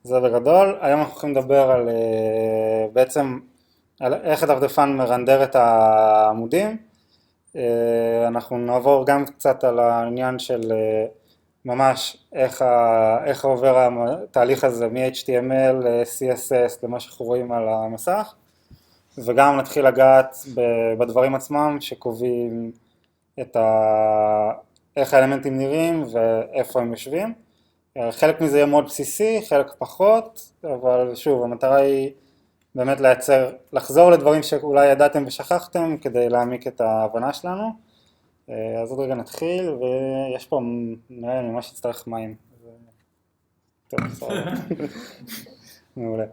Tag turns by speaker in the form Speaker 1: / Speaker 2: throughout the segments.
Speaker 1: זה בגדול. היום אנחנו הולכים לדבר על בעצם על איך הדפדפן מרנדר את העמודים. אנחנו נעבור גם קצת על העניין של ממש איך עובר התהליך הזה מ-HTML ל-CSS למה שאנחנו רואים על המסך, וגם נתחיל לגעת בדברים עצמם שקובעים איך האלמנטים נראים ואיפה הם יושבים. חלק מזה יהיה מאוד בסיסי, חלק פחות, אבל שוב, המטרה היא באמת לחזור לדברים שאולי ידעתם ושכחתם כדי להעמיק את ההבנה שלנו. אז עוד רגע נתחיל, ויש פה, נראה לי, ממש יצטרך מים. טוב, סבבה. מעולה.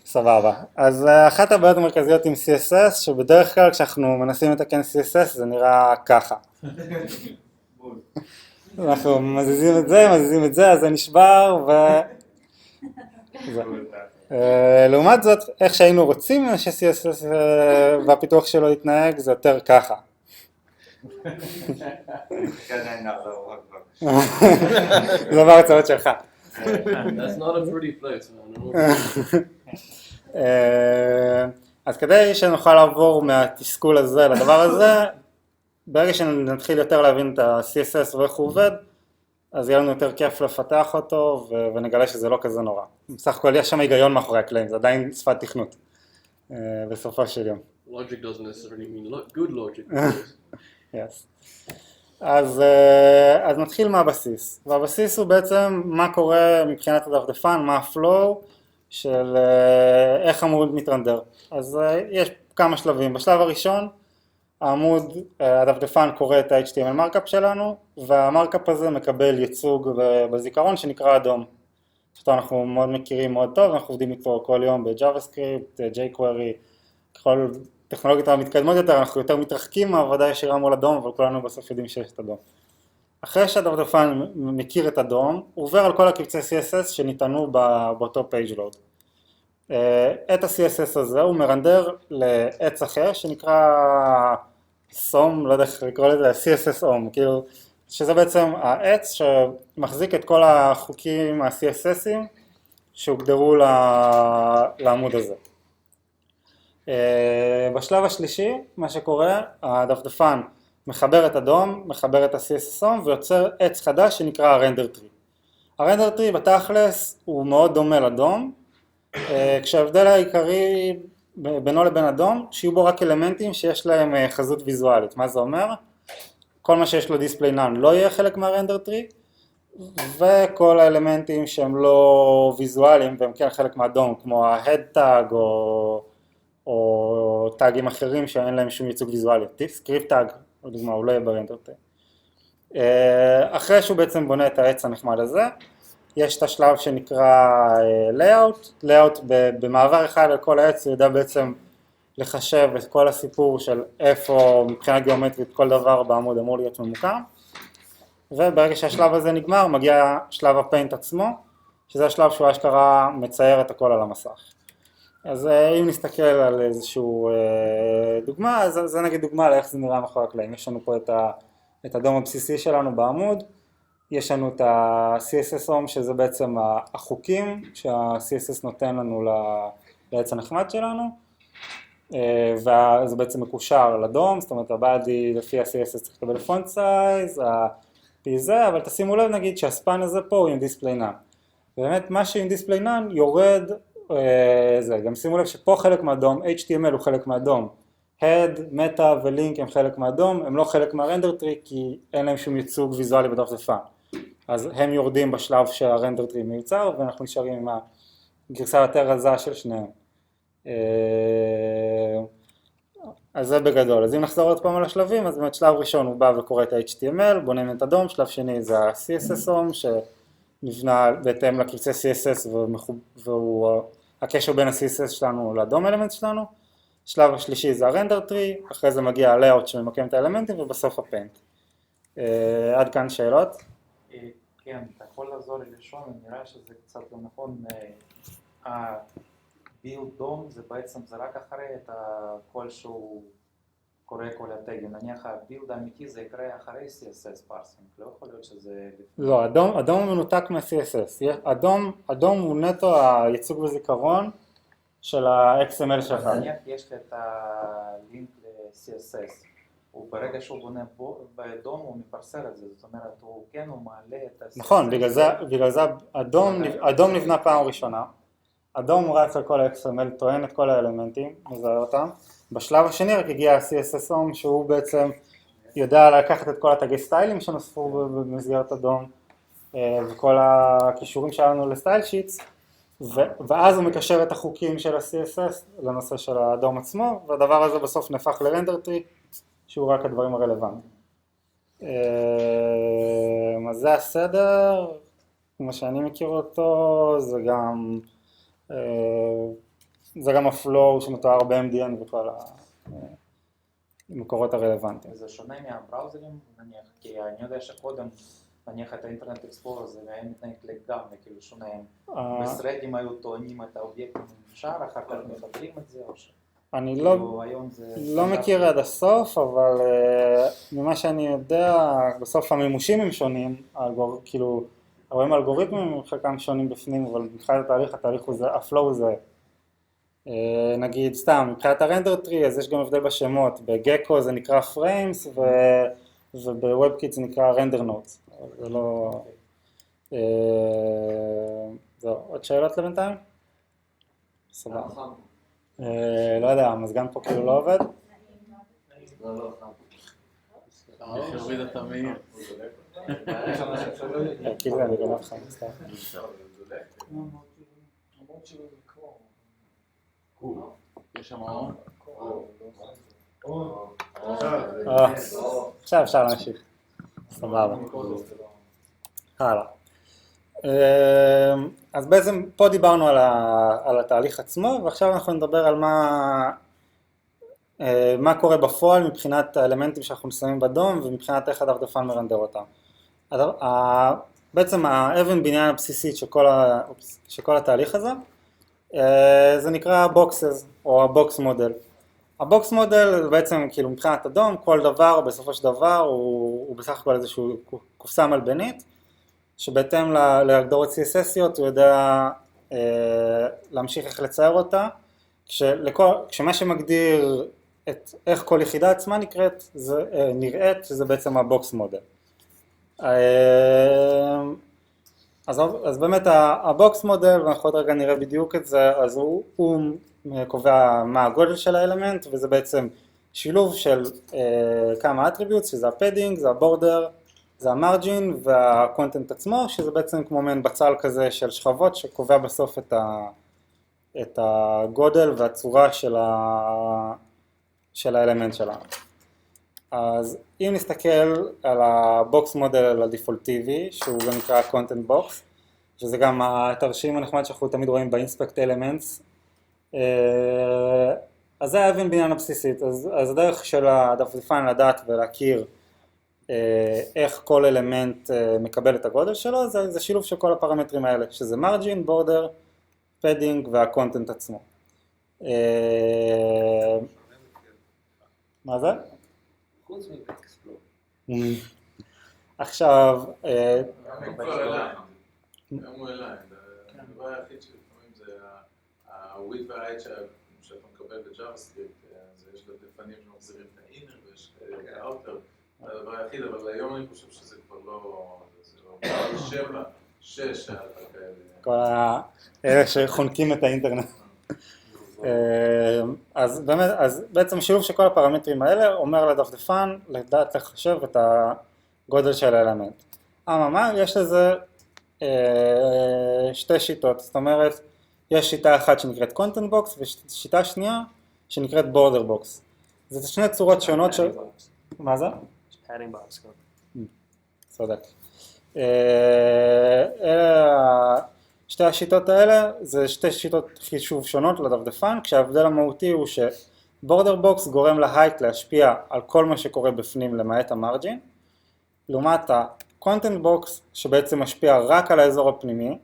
Speaker 1: סבבה. אז אחת הבעיות המרכזיות עם CSS, שבדרך כלל כשאנחנו מנסים לתקן CSS זה נראה ככה. אנחנו מזיזים את זה, אז זה נשבר, לעומת זאת, איך שהיינו רוצים ש-CSS והפיתוח שלו יתנהג, זה יותר ככה. זה בהרצאות שלך.
Speaker 2: That's not a pretty place, man.
Speaker 1: אז כדי שנוכל לעבור מהתסכול הזה לדבר הזה, ברגע שנתחיל יותר להבין את ה-CSS ואיך הוא עובד, אז יהיה לנו יותר כיף לפתח אותו ונגלה שזה לא כזה נורא. בסך הכל יש שם היגיון מאחורי הקלעים, זה עדיין שפת תכנות בסופו של יום.
Speaker 2: Logic doesn't necessarily mean good logic.
Speaker 1: Yes. אז נתחיל מהבסיס, והבסיס הוא בעצם מה קורה מבחינת הדפדפן, מה הפלואו של איך עמוד מתרנדר. אז יש כמה שלבים. בשלב הראשון העמוד, הדפדפן קורא את ה-HTML מרקאפ שלנו, והמרקאפ הזה מקבל ייצוג בזיכרון שנקרא אדום. שאותו אנחנו מאוד מכירים מאוד טוב, אנחנו עובדים איתו כל יום ב-JavaScript, jQuery, ככל טכנולוגיות המתקדמות יותר, אנחנו יותר מתרחקים מהעבודה ישירה מול אדום, אבל כולנו בסוף יודעים שיש את אדום. אחרי שהדפדפן מכיר את אדום, הוא עובר על כל הקבצי CSS שניתנו באותו page load. את ה-CSS הזה הוא מרנדר לעץ אחר שנקרא SOM, לא יודע איך לקרוא לזה, CSS OM, כאילו, שזה בעצם העץ שמחזיק את כל החוקים ה-CSSים שהוגדרו לעמוד הזה. בשלב השלישי, מה שקורה, הדפדפן מחבר את אדום, מחבר את ה-CSS OM ויוצר עץ חדש שנקרא הרנדר טרי. הרנדר טרי בתכלס הוא מאוד דומה לאדום, כשההבדל העיקרי בינו לבין אדום, שיהיו בו רק אלמנטים שיש להם חזות ויזואלית. מה זה אומר? כל מה שיש לו display none לא יהיה חלק מהרנדר טרי, וכל האלמנטים שהם לא ויזואליים והם כן חלק מהאדום, כמו ה-head tag או טאגים אחרים שאין להם שום ייצוג ויזואלי. סקריפט טאג, לדוגמה, הוא לא יהיה ברנדר טרי. אחרי שהוא בעצם בונה את העץ הנחמד הזה, יש את השלב שנקרא layout במעבר אחד על כל העץ הוא יודע בעצם לחשב את כל הסיפור של איפה מבחינה גיאומטרית כל דבר בעמוד אמור להיות ממוקם, וברגע שהשלב הזה נגמר מגיע שלב הפיינט עצמו, שזה השלב שהוא אשכרה מצייר את הכל על המסך. אז אם נסתכל על איזשהו דוגמה, אז זה נגיד דוגמה לאיך זה נראה מאחורי הקלעים. יש לנו פה את הדום הבסיסי שלנו בעמוד, יש לנו את ה-CSS OM שזה בעצם החוקים שה-CSS נותן לנו לעץ הנחמד שלנו, וזה בעצם מקושר לדום, זאת אומרת הבאדי לפי ה-CSS צריך לקבל פונט סייז, לפי זה, אבל תשימו לב נגיד שהספן הזה פה הוא עם display none. באמת מה שעם display none יורד, גם שימו לב שפה חלק מהדום, HTML הוא חלק מהדום, head, meta ולינק הם חלק מהדום, הם לא חלק מהרנדר טרי כי אין להם שום ייצוג ויזואלי בדפדפן. אז הם יורדים בשלב שהרנדר טרי מיוצר, ואנחנו נשארים עם הגרסה יותר רזה של שניהם. אז זה בגדול. אז אם נחזור עוד פעם על השלבים, אז באמת שלב ראשון הוא בא וקורא את ה-HTML, בונה את הדום, שלב שני זה ה-CSS OM, שנבנה בהתאם לקבצי CSS, והוא הקשר בין ה-CSS שלנו לדום אלמנט שלנו. שלב השלישי זה הרנדר טרי, אחרי זה מגיע ה-layout שממקם את האלמנטים, ובסוף הפיינט. עד כאן שאלות?
Speaker 3: כן, אתה יכול לעזור לי לשון, נראה שזה קצת לא נכון. הביל דום זה בעצם, זה רק אחרי את הכל שהוא קורא כל הטגים, נניח הבילד האמיתי זה יקרה אחרי CSS פרסינג, לא יכול להיות שזה...
Speaker 1: לא, אדום הוא מנותק מה-CSS, אדום הוא נטו הייצוג וזיכרון של ה-XML שלך.
Speaker 3: נניח יש לי את הלינק ל-CSS, ברגע שהוא בונה באדום הוא מפרסר את זה, זאת אומרת הוא כן, הוא מעלה את ה-CSS.
Speaker 1: נכון, בגלל זה אדום נבנה פעם ראשונה, אדום רץ על כל ה-XML, טוען את כל האלמנטים, מזהה אותם, בשלב השני רק הגיע ה-CSS שהוא בעצם יודע לקחת את כל התגי סטיילים שנוספו במסגרת אדום וכל הקישורים שלנו לסטייל שיטס, ואז הוא מקשר את החוקים של ה-CSS לנושא של האדום עצמו, והדבר הזה בסוף נהפך לרנדר טרי שהוא רק הדברים הרלוונטיים. אז זה הסדר, כמו שאני מכיר אותו, זה גם הפלואו שמתואר ב-MDN וכל המקורות הרלוונטיים.
Speaker 3: זה שונה מהבראוזרים, נניח, כי אני יודע שקודם, נניח את האינטרנט אקספלורר זה היה מתנהג לגמרי, כאילו שונה, בסרדים היו טוענים את האובייקטים בשאר, אחר כך מחברים את זה, או ש...
Speaker 1: אני לא מכיר עד הסוף, אבל ממה שאני יודע, בסוף המימושים הם שונים, כאילו, רואים אלגוריתמים, חלקם שונים בפנים, אבל מבחינת התהליך הוא זה, הפלואו זה, נגיד סתם, מבחינת הרנדר טרי, אז יש גם הבדל בשמות, בגקו זה נקרא פריימס, ובוובקיט זה נקרא רנדר נוטס, זה לא... זהו, עוד שאלות לבינתיים? סבבה. לא יודע, המזגן פה כאילו לא עובד?
Speaker 2: לא.
Speaker 4: איך יוריד את המאיר?
Speaker 1: כאילו אני גונב לך, סתם.
Speaker 4: יש שם ההון?
Speaker 1: עכשיו אפשר להמשיך. סבבה. הלאה. אז בעצם פה דיברנו על התהליך עצמו, ועכשיו אנחנו נדבר על מה קורה בפועל מבחינת האלמנטים שאנחנו שמים בדום, ומבחינת איך הדפדפן מרנדר אותם. בעצם האבן בניין הבסיסית של כל התהליך הזה, זה נקרא boxes או הבוקס מודל. הבוקס מודל בעצם כאילו מבחינת אדום, כל דבר בסופו של דבר הוא בסך הכל איזשהו קופסה מלבנית, שבהתאם להגדרות CSS-יות הוא יודע להמשיך איך לצייר אותה, כשמה שמגדיר איך כל יחידה עצמה נראית, שזה בעצם הבוקס מודל. אז באמת הבוקס מודל, ואנחנו עוד רגע נראה בדיוק את זה, אז הוא קובע מה הגודל של האלמנט, וזה בעצם שילוב של כמה אטריביוטס, שזה הפדינג, זה הבורדר, זה המרג'ין והקונטנט עצמו, שזה בעצם כמו מעין בצל כזה של שכבות, שקובע בסוף את הגודל והצורה של האלמנט שלנו. אז אם נסתכל על הבוקס מודל הדפולטיבי, שהוא גם נקרא קונטנט בוקס, שזה גם התרשים הנחמד שאנחנו תמיד רואים באינספקט אלמנטס, אז זה האבן בניין הבסיסית. אז הדרך של הדפדפן לדעת ולהכיר איך כל אלמנט מקבל את הגודל שלו, זה שילוב של כל הפרמטרים האלה, שזה מרג'ין, בורדר, פדינג והקונטנט עצמו. מה זה?
Speaker 2: חוץ מאקספלור.
Speaker 1: עכשיו...
Speaker 4: גם הוא אליי, הדבר היחיד שלפעמים זה ה-width וה-height שאתה מקבל בג'אווה-סקריפט, אז יש דפדפנים שמחזירים את ה-inner ויש את ה-outer, זה הדבר היחיד, אבל היום אני חושב שזה כבר לא... זה לא 7, 6 כאלה.
Speaker 1: כל האלה שחונקים את האינטרנט. אז באמת, אז בעצם שילוב של כל הפרמטרים האלה אומר לדפדפן לדעת לחשב את הגודל של האלמנט. אממה, יש לזה שתי שיטות, זאת אומרת, יש שיטה אחת שנקראת content box ושיטה שנייה שנקראת border box. זה שני צורות שונות של... מה זה?
Speaker 3: padding box.
Speaker 1: צודק. שתי השיטות האלה זה שתי שיטות חישוב שונות לדפדפן, כשההבדל המהותי הוא שבורדר בוקס גורם להייט להשפיע על כל מה שקורה בפנים למעט המרג'ין, לעומת הקונטנט בוקס שבעצם משפיע רק על האזור הפנימי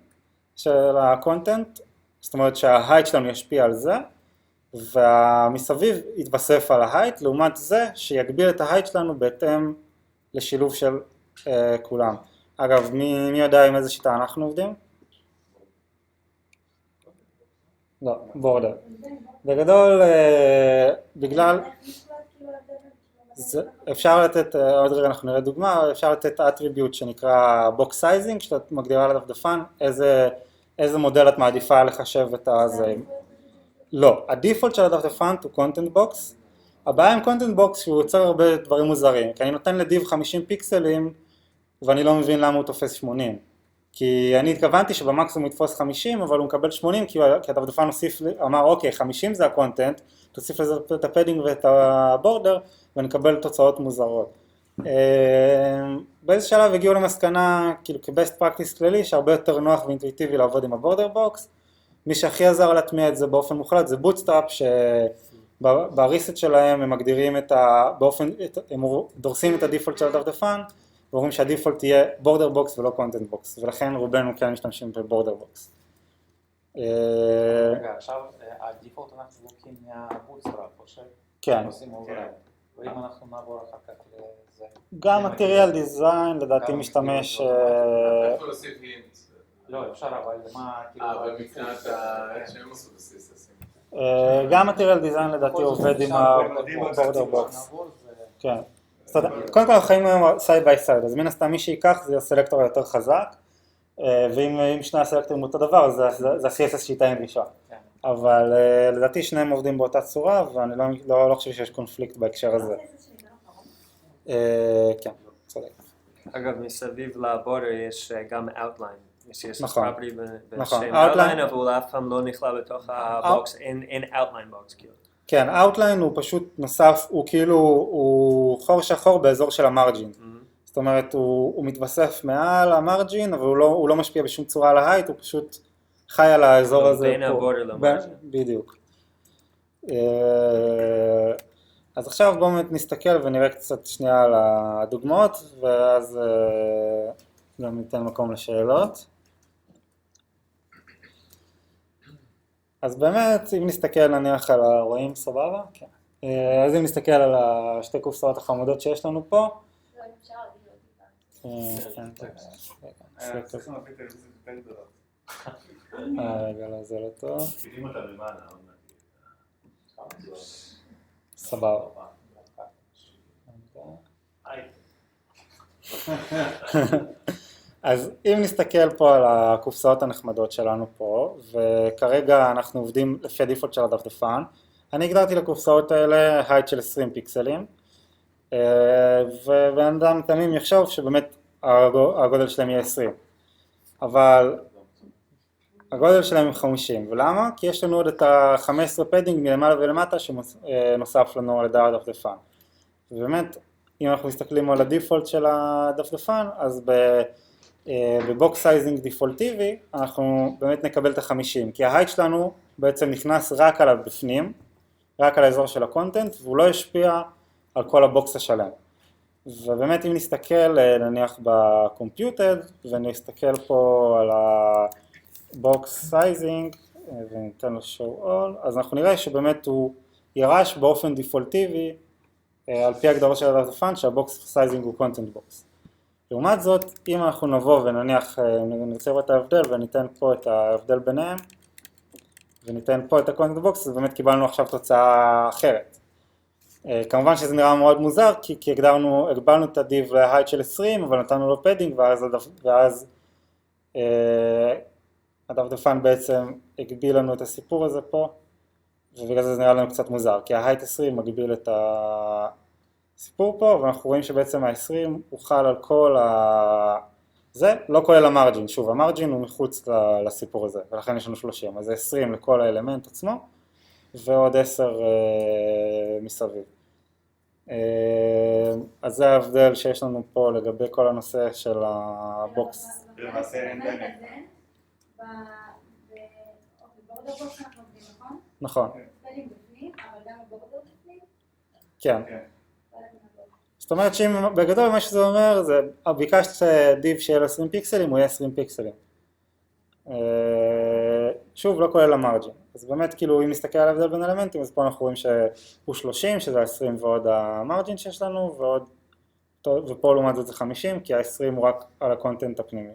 Speaker 1: של הקונטנט, זאת אומרת שההייט שלנו ישפיע על זה, ומסביב יתווסף על ההייט, לעומת זה שיגביל את ההייט שלנו בהתאם לשילוב של כולם. אגב, מי יודע עם איזה שיטה אנחנו עובדים? לא, בורדר. בגדול, בגלל... אפשר לתת, עוד רגע אנחנו נראה דוגמה, אפשר לתת אטריביוט שנקרא box sizing, שאת מגדירה לדפדפן, איזה מודל את מעדיפה לחשב את הזה. לא, הדיפולט של הדפדפן הוא content box. הבעיה עם content box שהוא יוצר הרבה דברים מוזרים, כי אני נותן לדיב 50 פיקסלים ואני לא מבין למה הוא תופס 80. כי אני התכוונתי שבמקסימום הוא יתפוס 50, אבל הוא מקבל 80 כי הדפדפן אמר אוקיי, 50 זה הקונטנט, תוסיף לזה את הפדינג ואת הבורדר ונקבל תוצאות מוזרות. באיזה שלב הגיעו למסקנה, כאילו כבסט פרקטיס כללי, שהרבה יותר נוח ואינטואיטיבי לעבוד עם הבורדר בוקס. מי שהכי עזר להטמיע את זה באופן מוחלט זה בוטסטראפ, שבריסט שלהם הם מגדירים הם דורסים את הדיפולט של הדפדפן, ואומרים שהדיפולט יהיה בורדר בוקס ולא קונטנט בוקס, ולכן רובנו כן משתמשים בבורדר בוקס.
Speaker 3: רגע, עכשיו הדיפולט אנחנו לוקחים מהבוטסטראפ, או
Speaker 1: כן.
Speaker 3: שעושים אוברייד, ואם אנחנו נעבור אחר כך לזה...
Speaker 1: גם material design לדעתי משתמש...
Speaker 4: איפה להוסיף הינט?
Speaker 3: לא, אפשר, אבל מה...
Speaker 4: אבל מבחינת שהם עשו בסיס.
Speaker 1: גם material design לדעתי עובד עם הבורדר בוקס. כן. קודם כל אנחנו חיים היום סייד ביי סייד, אז מן הסתם מי שיקח זה הסלקטור היותר חזק, ואם שני הסלקטורים אותו דבר, זה ה-CSS שיטה עם גישה. אבל לדעתי שניהם עובדים באותה צורה, ואני לא חושב שיש קונפליקט בהקשר הזה. כן, צודק.
Speaker 5: אגב, מסביב לבורדר יש גם outline. יש
Speaker 1: נכון.
Speaker 5: property
Speaker 1: נכון.
Speaker 5: בשם outline, אבל הוא אף פעם לא נכלל בתוך הבוקס, אין outline box כאילו.
Speaker 1: כן, outline הוא פשוט נוסף, הוא כאילו, הוא חור שחור באזור של המרג'ין. זאת אומרת, הוא מתווסף מעל המרג'ין, אבל הוא לא משפיע בשום צורה על ההייט, הוא פשוט חי על האזור הזה.
Speaker 5: בין הבורדר למרג'ין.
Speaker 1: בדיוק. אז עכשיו בואו נסתכל ונראה קצת שנייה על הדוגמאות, ואז גם ניתן מקום לשאלות. אז באמת, אם נסתכל נניח על רואים סבבה? כן. אז אם נסתכל על השתי קופסאות החמודות שיש לנו פה.
Speaker 6: לא, אפשר להגיד
Speaker 1: רגע, לא, זה לא טוב.
Speaker 7: תגידים אותה למעלה,
Speaker 1: סבבה. אז אם נסתכל פה על הקופסאות הנחמדות שלנו פה, וכרגע אנחנו עובדים לפי הדיפולט של הדפדפן, אני הגדרתי לקופסאות האלה הייט של 20 פיקסלים, ובן אדם תמים יחשוב שבאמת הגודל שלהם יהיה 20, אבל הגודל שלהם הוא 50, ולמה? כי יש לנו עוד את ה-15 פדינג מלמעלה ולמטה שנוסף לנו על ידי הדפדפן. ובאמת, אם אנחנו מסתכלים על הדיפולט של הדפדפן, אז בבוקס סייזינג דיפולטיבי אנחנו באמת נקבל את ה-50, כי ההייט שלנו בעצם נכנס רק עליו בפנים, רק על האזור של הקונטנט, והוא לא ישפיע על כל הבוקס השלם. ובאמת אם נסתכל נניח בקומפיוטד, ונסתכל פה על הבוקס סייזינג, וניתן לו show all, אז אנחנו נראה שבאמת הוא ירש באופן דיפולטיבי, על פי הגדרות של הדפדפן, שהבוקס סייזינג הוא קונטנט בוקס. לעומת זאת, אם אנחנו נבוא ונניח, נרצה את ההבדל וניתן פה את ההבדל ביניהם, וניתן פה את הקונטנט בוקס, אז באמת קיבלנו עכשיו תוצאה אחרת. כמובן שזה נראה מאוד מוזר, כי הגבלנו את הדיב להייט של 20, אבל נתנו לו פדינג, ואז הדפדפן בעצם הגביל לנו את הסיפור הזה פה, ובגלל זה נראה לנו קצת מוזר, כי ההייט 20 מגביל את הסיפור פה, ואנחנו רואים שבעצם ה-20 הוא חל על כל זה, לא כולל המרג'ין, שוב, המרג'ין הוא מחוץ לסיפור הזה, ולכן יש לנו 30, אז זה 20 לכל האלמנט עצמו, ועוד 10 מסביב. אז זה ההבדל שיש לנו פה לגבי כל הנושא של הבוקס.
Speaker 7: למעשה אין ביניהם.
Speaker 6: בבורדר בוקס אנחנו עובדים, נכון?
Speaker 1: נכון.
Speaker 6: ספלים בפנים, אבל גם בבורדר בפנים?
Speaker 1: כן. זאת אומרת שאם בגדול מה שזה אומר זה, ביקשת דיב שיהיה לו 20 פיקסלים, הוא יהיה 20 פיקסלים. שוב, לא כולל המרג'ין. אז באמת, כאילו, אם נסתכל על ההבדל בין אלמנטים, אז פה אנחנו רואים שהוא 30, שזה 20 ועוד המרג'ין שיש לנו, ופה לעומת זאת זה 50, כי ה-20 הוא רק על הקונטנט הפנימי.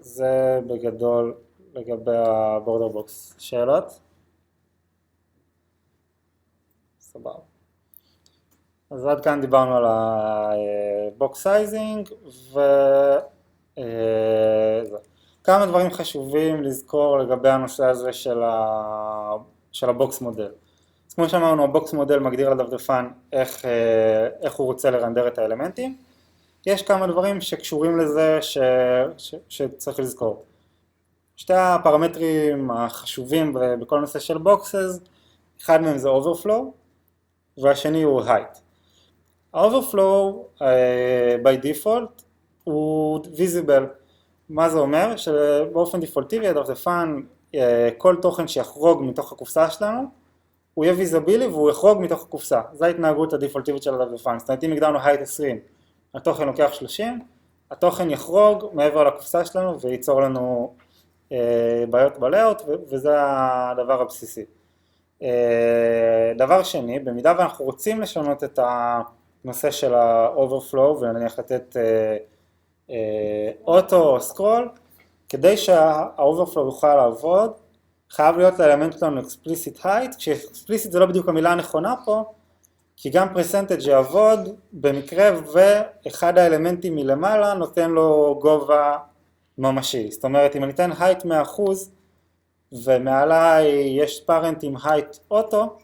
Speaker 1: זה בגדול לגבי הבורדר בוקס. שאלות? סבבה. אז עד כאן דיברנו על הבוקס סייזינג, כמה דברים חשובים לזכור לגבי הנושא הזה של הבוקס מודל. אז כמו שאמרנו, הבוקס מודל מגדיר לדפדפן איך הוא רוצה לרנדר את האלמנטים. יש כמה דברים שקשורים לזה שצריך לזכור. שתי הפרמטרים החשובים בכל נושא של בוקסס, אחד מהם זה overflow, והשני הוא height. ה-overflow by default הוא visible. מה זה אומר? שבאופן דפולטיבי הדפדפן, כל תוכן שיחרוג מתוך הקופסה שלנו, הוא יהיה ויזבילי והוא יחרוג מתוך הקופסה. זו ההתנהגות הדפולטיבית של הדפדפן. זאת אומרת, אם הגדרנו height 20, התוכן לוקח 30, התוכן יחרוג מעבר לקופסה שלנו וייצור לנו בעיות בלאוט, וזה הדבר הבסיסי. דבר שני, במידה ואנחנו רוצים לשנות את הנושא של ה-overflow ונניח לתת אוטו או סקרול, כדי שה-overflow יוכל לעבוד, חייב להיות לאלמנט שלנו explicit height, כש-explicit זה לא בדיוק המילה הנכונה פה, כי גם percentage יעבוד במקרה ואחד האלמנטים מלמעלה נותן לו גובה ממשי. זאת אומרת, אם אני אתן height 100% ומעליי יש parent עם height אוטו,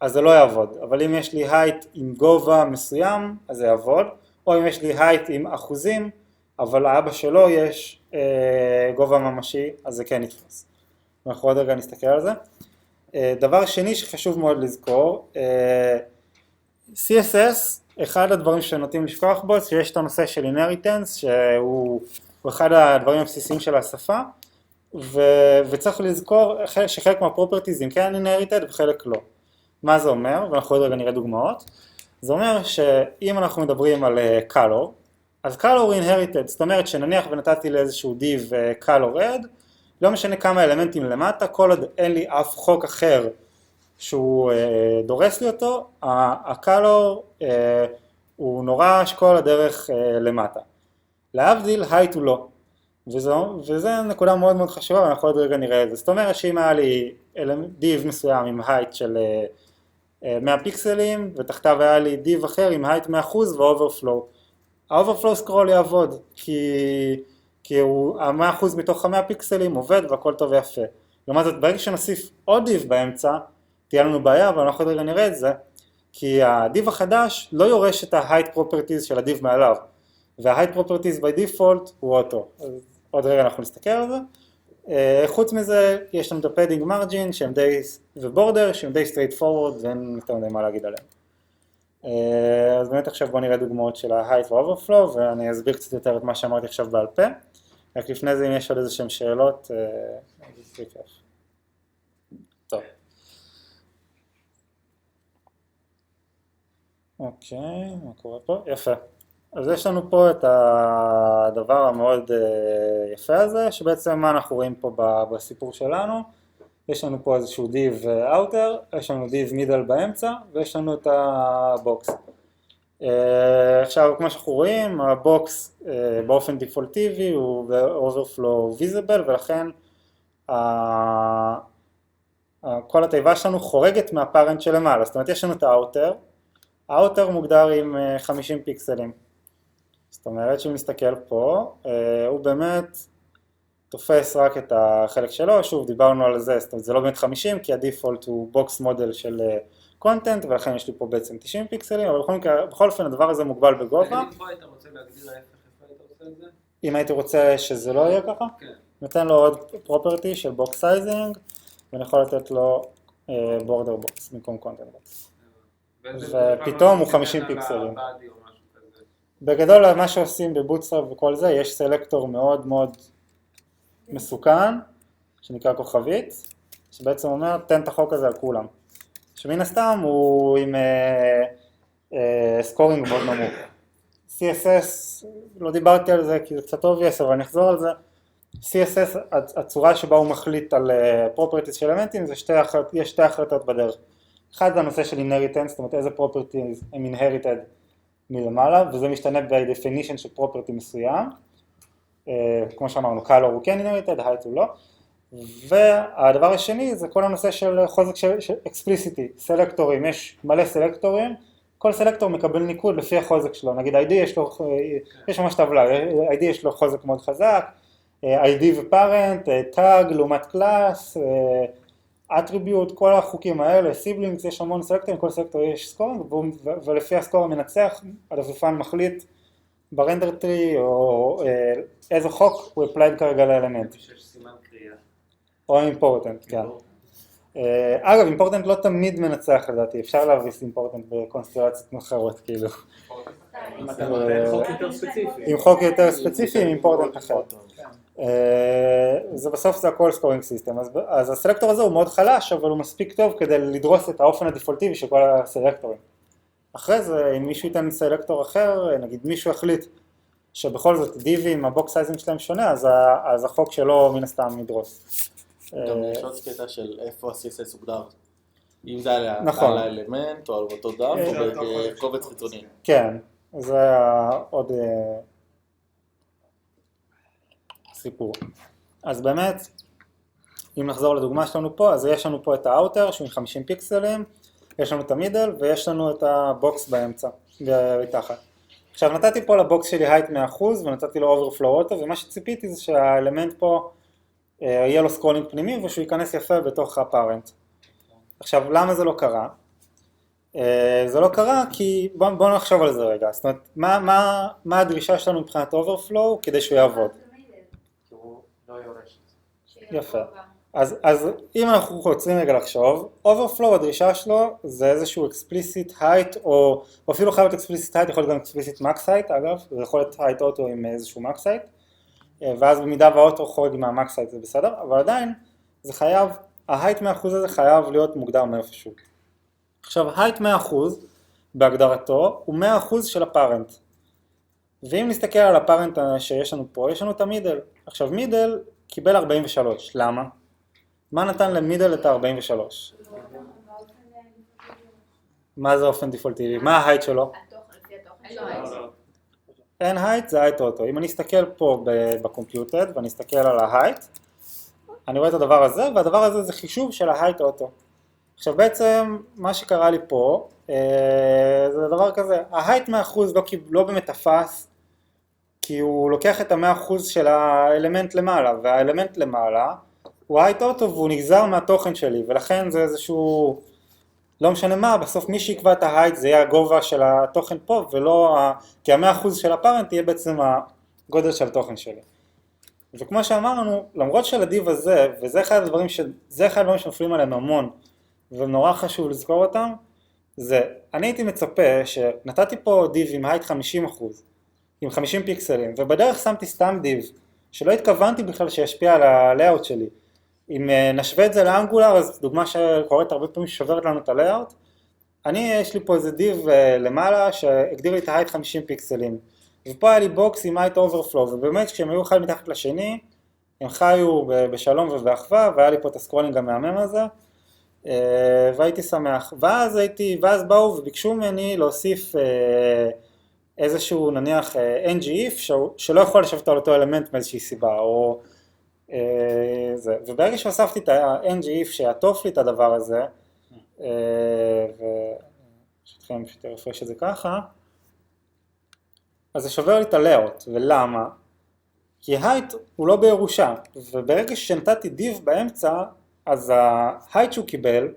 Speaker 1: אז זה לא יעבוד. אבל אם יש לי height עם גובה מסוים, אז זה יעבוד. או אם יש לי height עם אחוזים, אבל לאבא שלו יש גובה ממשי, אז זה כן יתפוס. אנחנו עוד רגע נסתכל על זה. דבר שני שחשוב מאוד לזכור, CSS, אחד הדברים שנוטים לשכוח בו, שיש את הנושא של inheritance, שהוא אחד הדברים הבסיסיים של השפה, וצריך לזכור שחלק מהפרופרטיז הם כן inherited וחלק לא. מה זה אומר? ואנחנו עוד רגע נראה דוגמאות. זה אומר שאם אנחנו מדברים על color, אז color הוא inherited, זאת אומרת שנניח ונתתי לאיזשהו div color red, לא משנה כמה אלמנטים למטה, כל עוד אין לי אף חוק אחר שהוא דורס לי אותו, ה-color הוא נורא שכל הדרך למטה. להבדיל, height הוא לא. וזה נקודה מאוד מאוד חשובה, ואנחנו עוד רגע נראה את זה. זאת אומרת שאם היה לי div מסוים עם height של 100 פיקסלים, ותחתיו היה לי div אחר עם height 100% ו-overflow. ה-overflow scroll יעבוד, כי הוא 100% מתוך 100 פיקסלים עובד והכל טוב ויפה. לעומת זאת, ברגע שנוסיף עוד div באמצע, תהיה לנו בעיה, אבל אנחנו עוד רגע נראה את זה, כי ה-div החדש לא יורש את ה-height properties של ה-div מעליו, וה-height properties by default הוא אוטו. עוד רגע אנחנו נסתכל על זה. חוץ מזה, יש לנו את ה-padding margin ו-border שהם די straight forward ואין יותר מדי מה להגיד עליהם. אז באמת עכשיו בואו נראה דוגמאות של ה-height ו-overflow ואני אסביר קצת יותר את מה שאמרתי עכשיו בעל פה. רק לפני זה אם יש עוד איזה שהן שאלות, זה כיף. טוב. אוקיי, מה קורה פה? יפה. אז יש לנו פה את הדבר המאוד יפה הזה, שבעצם מה אנחנו רואים פה בסיפור שלנו. יש לנו פה איזשהו div outer, יש לנו div middle באמצע, ויש לנו את הבוקס. עכשיו, כמו שאנחנו רואים, הבוקס באופן דפולטיבי הוא overflow visible, ולכן כל התיבה שלנו חורגת מהפרנט שלמעלה. זאת אומרת, יש לנו את ה-outer, ה-outer מוגדר עם 50 פיקסלים. זאת אומרת שאם נסתכל פה, הוא באמת תופס רק את החלק שלו, שוב דיברנו על זה, זאת אומרת זה לא באמת 50 כי הדיפולט הוא בוקס מודל של קונטנט ולכן יש לי פה בעצם 90 פיקסלים, אבל בכל אופן הדבר הזה מוגבל בגובה.
Speaker 2: תגיד, פה היית רוצה להגדיר ההפך, איפה היית רוצה את זה?
Speaker 1: אם הייתי רוצה שזה לא יהיה ככה,
Speaker 2: כן.
Speaker 1: ניתן לו עוד פרופרטי של בוקס סייזינג, ואני יכול לתת לו בורדר בוקס במקום קונטנט בוקס. ופתאום הוא 50 פיקסלים. בגדול מה שעושים בבוטסטראפ וכל זה, יש סלקטור מאוד מאוד מסוכן, שנקרא כוכבית, שבעצם אומר תן את החוק הזה על כולם. שמן הסתם הוא עם סקורינג מאוד נמוך. CSS, לא דיברתי על זה כי זה קצת obvious, אבל אני אחזור על זה. CSS, הצורה שבה הוא מחליט על properties של אלמנטים, יש שתי החלטות בדרך. אחד זה הנושא של inheritance, זאת אומרת איזה properties הם inherited מלמעלה, וזה משתנה ב-definition של property מסוים. כמו שאמרנו, color הוא כן inherited, height הוא לא. והדבר השני זה כל הנושא של חוזק של explicity, סלקטורים, יש מלא סלקטורים, כל סלקטור מקבל ניקוד לפי החוזק שלו, נגיד ID יש ממש טבלה, ID יש לו חוזק מאוד חזק, ID ו-parent, tag לעומת class, attribute, כל החוקים האלה, siblings, יש המון סלקטורים, כל סלקטור יש סקורינג, ולפי הסקור המנצח, הדפדפן מחליט ברנדר טרי, או איזה חוק הוא applied כרגע לאלמנט.
Speaker 5: שיש סימן קריאה.
Speaker 1: או important, כן. אגב, important לא תמיד מנצח לדעתי, אפשר להביס important בקונסטלציות אחרות, כאילו.
Speaker 5: אם אתה נותן חוק יותר ספציפי.
Speaker 1: עם חוק יותר ספציפי, עם important אחר. זה בסוף זה הכל סקורינג סיסטם, אז הסלקטור הזה הוא מאוד חלש, אבל הוא מספיק טוב כדי לדרוס את האופן הדפולטיבי של כל הסלקטורים. אחרי זה, אם מישהו ייתן סלקטור אחר, נגיד מישהו החליט שבכל זאת דיבים, הבוקס סייזינג שלהם שונה, אז החוק שלו מן הסתם ידרוס.
Speaker 8: גם יש עוד קטע של איפה ה-CSS הוגדר. אם זה על האלמנט או על אותו דף או בקובץ חיצוני.
Speaker 1: כן, זה היה עוד סיפור. אז באמת, אם נחזור לדוגמה שלנו פה, אז יש לנו פה את האוטר שהוא עם 50 פיקסלים, יש לנו את המידל ויש לנו את הבוקס באמצע, מתחת. עכשיו נתתי פה לבוקס שלי הייט 100% ונתתי לו אוברפלואו אוטו, ומה שציפיתי זה שהאלמנט פה יהיה לו סקרולינג פנימי ושהוא ייכנס יפה בתוך הפארנט. עכשיו למה זה לא קרה? זה לא קרה כי בואו נחשוב על זה רגע, זאת אומרת מה הדרישה שלנו מבחינת אוברפלואו כדי שהוא יעבוד?
Speaker 3: כי הוא לא יורש.
Speaker 1: יפה. אז אם אנחנו רוצים רגע לחשוב, overflow הדרישה שלו זה איזשהו explicit height, או אפילו חייב להיות explicit height, יכול להיות גם explicit max height אגב, זה יכול להיות height auto עם איזשהו max height, ואז במידה והאוטו חורג מה-max height זה בסדר, אבל עדיין זה חייב, ה-height 100% הזה חייב להיות מוגדר מאיפשהו. עכשיו height 100% בהגדרתו הוא 100% של הפארנט, ואם נסתכל על הפארנט שיש לנו פה, יש לנו את המידל. עכשיו מידל קיבל 43, למה? מה נתן למידל את ה-43? מה זה אופן דיפולטיבי? מה ההייט שלו? אין הייט, זה הייט אוטו. אם אני אסתכל פה בקומפיוטד ואני אסתכל על ההייט, אני רואה את הדבר הזה, והדבר הזה זה חישוב של ההייט אוטו. עכשיו בעצם מה שקרה לי פה, זה דבר כזה, ההייט 100% לא באמת תפס, כי הוא לוקח את ה-100% של האלמנט למעלה, והאלמנט למעלה הוא הייט אוטו והוא נגזר מהתוכן שלי, ולכן זה איזשהו, לא משנה מה, בסוף מי שיקבע את ההייט זה יהיה הגובה של התוכן פה, כי ה-100% של הפארנט יהיה בעצם הגודל של התוכן שלי. וכמו שאמרנו, למרות שלדיב הזה, וזה אחד הדברים שמפלים עליהם המון, ונורא חשוב לזכור אותם, זה, אני הייתי מצפה שנתתי פה דיב עם הייט 50%, עם 50 פיקסלים, ובדרך שמתי סתם דיב, שלא התכוונתי בכלל שישפיע על הלייאוט שלי. אם נשווה את זה לאנגולר, אז דוגמה שקורית הרבה פעמים ששוברת לנו את הלייאוט, יש לי פה איזה דיב למעלה שהגדיר לי את ההייט 50 פיקסלים, ופה היה לי בוקס עם הייט אוברפלואו, ובאמת כשהם היו אחד מתחת לשני, הם חיו בשלום ובאחווה, והיה לי פה את הסקרולינג המהמם הזה, והייתי שמח. ואז באו וביקשו ממני להוסיף איזשהו נניח ng-if שלא יכול לשבת על אותו אלמנט מאיזושהי סיבה, או זה. וברגע שהוספתי את ה-ng-if שיעטוף לי את הדבר הזה, ושתכם פשוט רפרש את זה ככה, אז זה שובר לי את הלייאוט. ולמה? כי הייט הוא לא בירושה, וברגע שנתתי דיב באמצע, אז ההייט שהוא קיבל,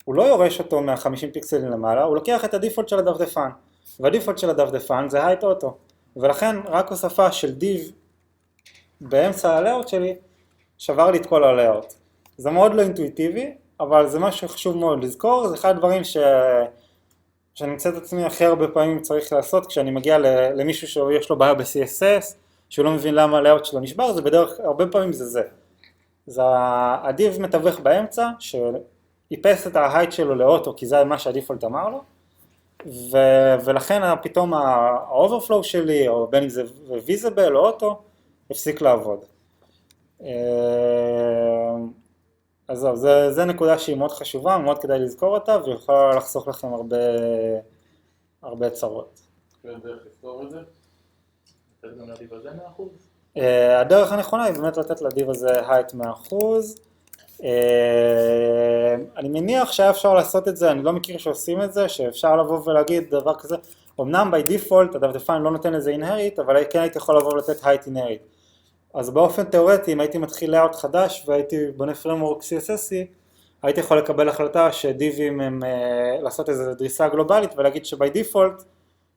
Speaker 1: הוא לא יורש אותו מה-50 פיקסלים למעלה, הוא לוקח את הדיפולט של הדפדפן, והדיפולט של הדפדפן זה הייט אוטו, ולכן רק הוספה של דיב באמצע הלייאוט שלי, שבר לי את כל הלייאוט. זה מאוד לא אינטואיטיבי, אבל זה משהו חשוב מאוד לזכור, זה אחד הדברים שאני מצא את עצמי הכי הרבה פעמים צריך לעשות, כשאני מגיע למישהו שיש לו בעיה ב-CSS, שהוא לא מבין למה הלייאוט שלו נשבר, זה בדרך, הרבה פעמים זה. זה הדיב מתווך באמצע, שאיפס את ההייט שלו לאוטו, כי זה מה שהדיפולט אמר לו, ולכן פתאום האוברפלואו שלי, או בין אם זה ויזיבל או אוטו, הפסיק לעבוד. אז זהו, זה נקודה שהיא מאוד חשובה, מאוד כדאי לזכור אותה, ויכולה לחסוך לכם הרבה צרות.
Speaker 4: כן, דרך לפתור את זה?
Speaker 8: לתת גם לדיב הזה 100%?
Speaker 1: הדרך הנכונה היא באמת לתת לדיב הזה height 100%. אני מניח שהיה אפשר לעשות את זה, אני לא מכיר שעושים את זה, שאפשר לבוא ולהגיד דבר כזה, אמנם by default הדפדפן לא נותן לזה inherit, אבל כן הייתי יכול לבוא ולתת height inherit. אז באופן תיאורטי, אם הייתי מתחיל layout חדש והייתי בונה framework CSS, הייתי יכול לקבל החלטה שדיבים הם לעשות איזו דריסה גלובלית ולהגיד שby default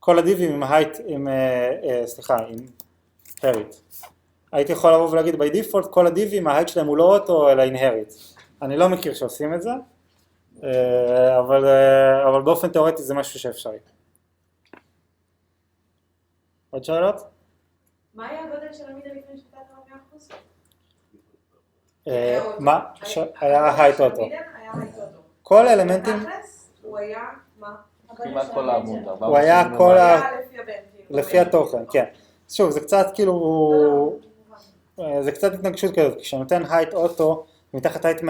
Speaker 1: כל הדיבים עם height, עם inherit. הייתי יכול לבוא ולהגיד by default כל הדיבים, ה-height שלהם הוא לא אוטו אלא inherit. אני לא מכיר שעושים את זה, אבל באופן תיאורטי זה משהו שאפשרי. עוד שאלות?
Speaker 6: מה היה הגודל של המידה לפני שנתת לו 100%?
Speaker 1: מה? היה height אוטו.
Speaker 6: היה height אוטו.
Speaker 1: כל האלמנטים,
Speaker 6: בתכלס, הוא היה מה?
Speaker 8: כמעט כל העמוד.
Speaker 1: הוא היה כל
Speaker 6: הוא היה לפי הבן.
Speaker 1: לפי התוכן, כן. שוב, זה קצת כאילו, זה קצת התנגשות כזאת, כשנותן height אוטו, מתחת height 100%,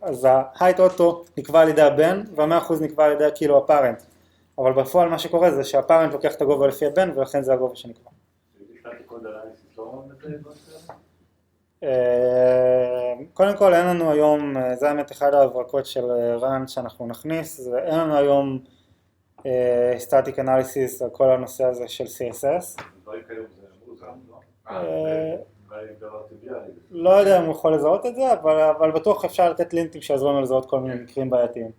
Speaker 1: אז ה-height אוטו נקבע על ידי הבן, וה-100% נקבע על ידי כאילו הפארנט. אבל בפועל מה שקורה זה שהפארנט לוקח את הגובה לפי הבן, ולכן זה הגובה שנקבע. קודם כל אין לנו היום, זה האמת אחד ההברקות של רן שאנחנו נכניס, אין לנו היום static analysis על כל הנושא הזה של CSS. לא יודע אם הוא יכול לזהות את זה, אבל בטוח אפשר לתת לינטים שיעזרו לנו לזהות כל מיני מקרים בעייתיים.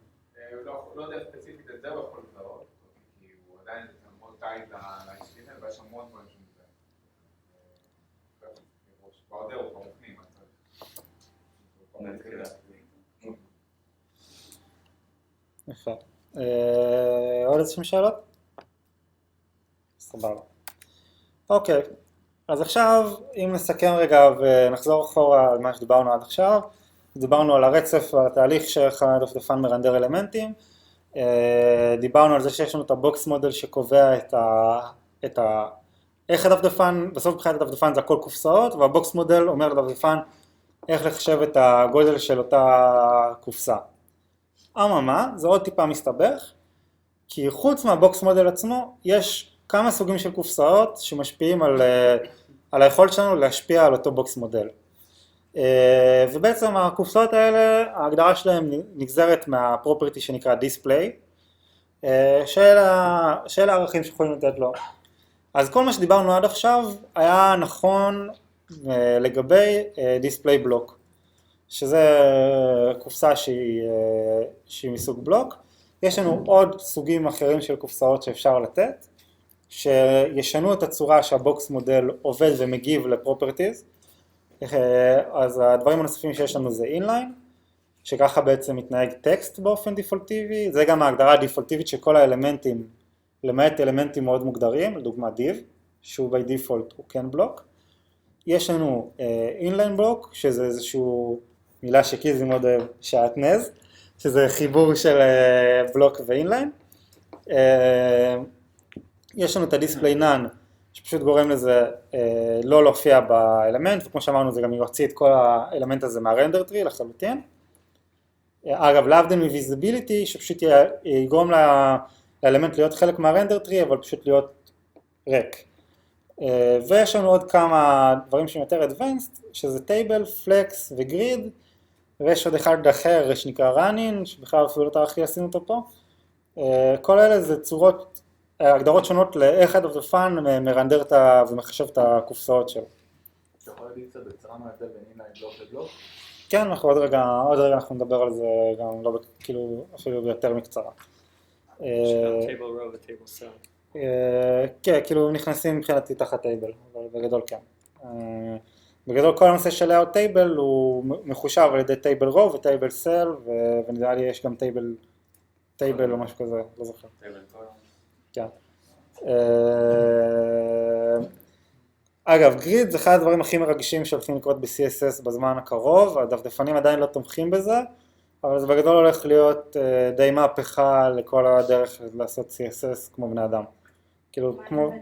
Speaker 9: לא יודע ספציפית את זה הוא יכול לזהות, כי הוא עדיין מאוד טייט להשתינה, ויש המון דברים שמזה. בעוד הוא כבר מפנים,
Speaker 1: יפה. עוד איזשהם שאלות? סבבה. אוקיי, אז עכשיו אם נסכם רגע ונחזור אחורה על מה שדיברנו עד עכשיו, דיברנו על הרצף ועל התהליך שאיך הדפדפן מרנדר אלמנטים, דיברנו על זה שיש לנו את הבוקס מודל שקובע איך הדפדפן, בסוף מבחינת הדפדפן זה הכל קופסאות, והבוקס מודל אומר לדפדפן איך לחשב את הגודל של אותה קופסה. אממה, זה עוד טיפה מסתבך, כי חוץ מהבוקס מודל עצמו, יש כמה סוגים של קופסאות שמשפיעים על היכולת שלנו להשפיע על אותו בוקס מודל. ובעצם הקופסאות האלה, ההגדרה שלהם נגזרת מהפרופרטי שנקרא display, של הערכים שיכולים לתת לו. אז כל מה שדיברנו עד עכשיו היה נכון לגבי display block, שזה קופסה שהיא מסוג בלוק. יש לנו עוד סוגים אחרים של קופסאות שאפשר לתת, שישנו את הצורה שהבוקס מודל עובד ומגיב לפרופרטיז. אז הדברים הנוספים שיש לנו זה inline, שככה בעצם מתנהג טקסט באופן דיפולטיבי, זה גם ההגדרה הדיפולטיבית של כל האלמנטים, למעט אלמנטים מאוד מוגדרים, לדוגמה div, שהוא by default הוא כן בלוק. יש לנו inline בלוק, שזה איזשהו מילה שקיזי מאוד אוהב, שעטנז, שזה חיבור של בלוק ואינליין. יש לנו את ה-display none, שפשוט גורם לזה לא להופיע באלמנט, וכמו שאמרנו זה גם יוציא את כל האלמנט הזה מהרנדר טרי לחלוטין. אגב, להבדיל מ-visibility, שפשוט יגרום לאלמנט להיות חלק מהרנדר טרי, אבל פשוט להיות ריק. ויש לנו עוד כמה דברים שהם יותר advanced, שזה table, flex ו-grid, ויש עוד אחד אחר שנקרא running, שבכלל אפילו לא תארחתי לשים אותו פה. כל אלה זה צורות, הגדרות שונות לאיך הדפדפן מרנדר ומחשב את הקופסאות שלו.
Speaker 3: אתה יכול להגיד קצת בקצרה מה ההבדל בין inline בלוק לבלוק?
Speaker 1: כן, עוד רגע אנחנו נדבר על זה גם לא כאילו אפילו ביותר מקצרה.
Speaker 5: table row ו-table cell.
Speaker 1: כן, כאילו נכנסים מבחינתי תחת טייבל, אבל בגדול כן. בגדול כל הנושא של layout table הוא מחושב על ידי טייבל row וטייבל cell, ונראה לי יש גם טייבל או משהו כזה, לא זוכר. כן. אגב, גריד זה אחד הדברים הכי מרגשים שהולכים לקרות ב-CSS בזמן הקרוב, הדפדפנים עדיין לא תומכים בזה, אבל זה בגדול הולך להיות די מהפכה לכל הדרך לעשות CSS כמו בני אדם. כאילו, כמו...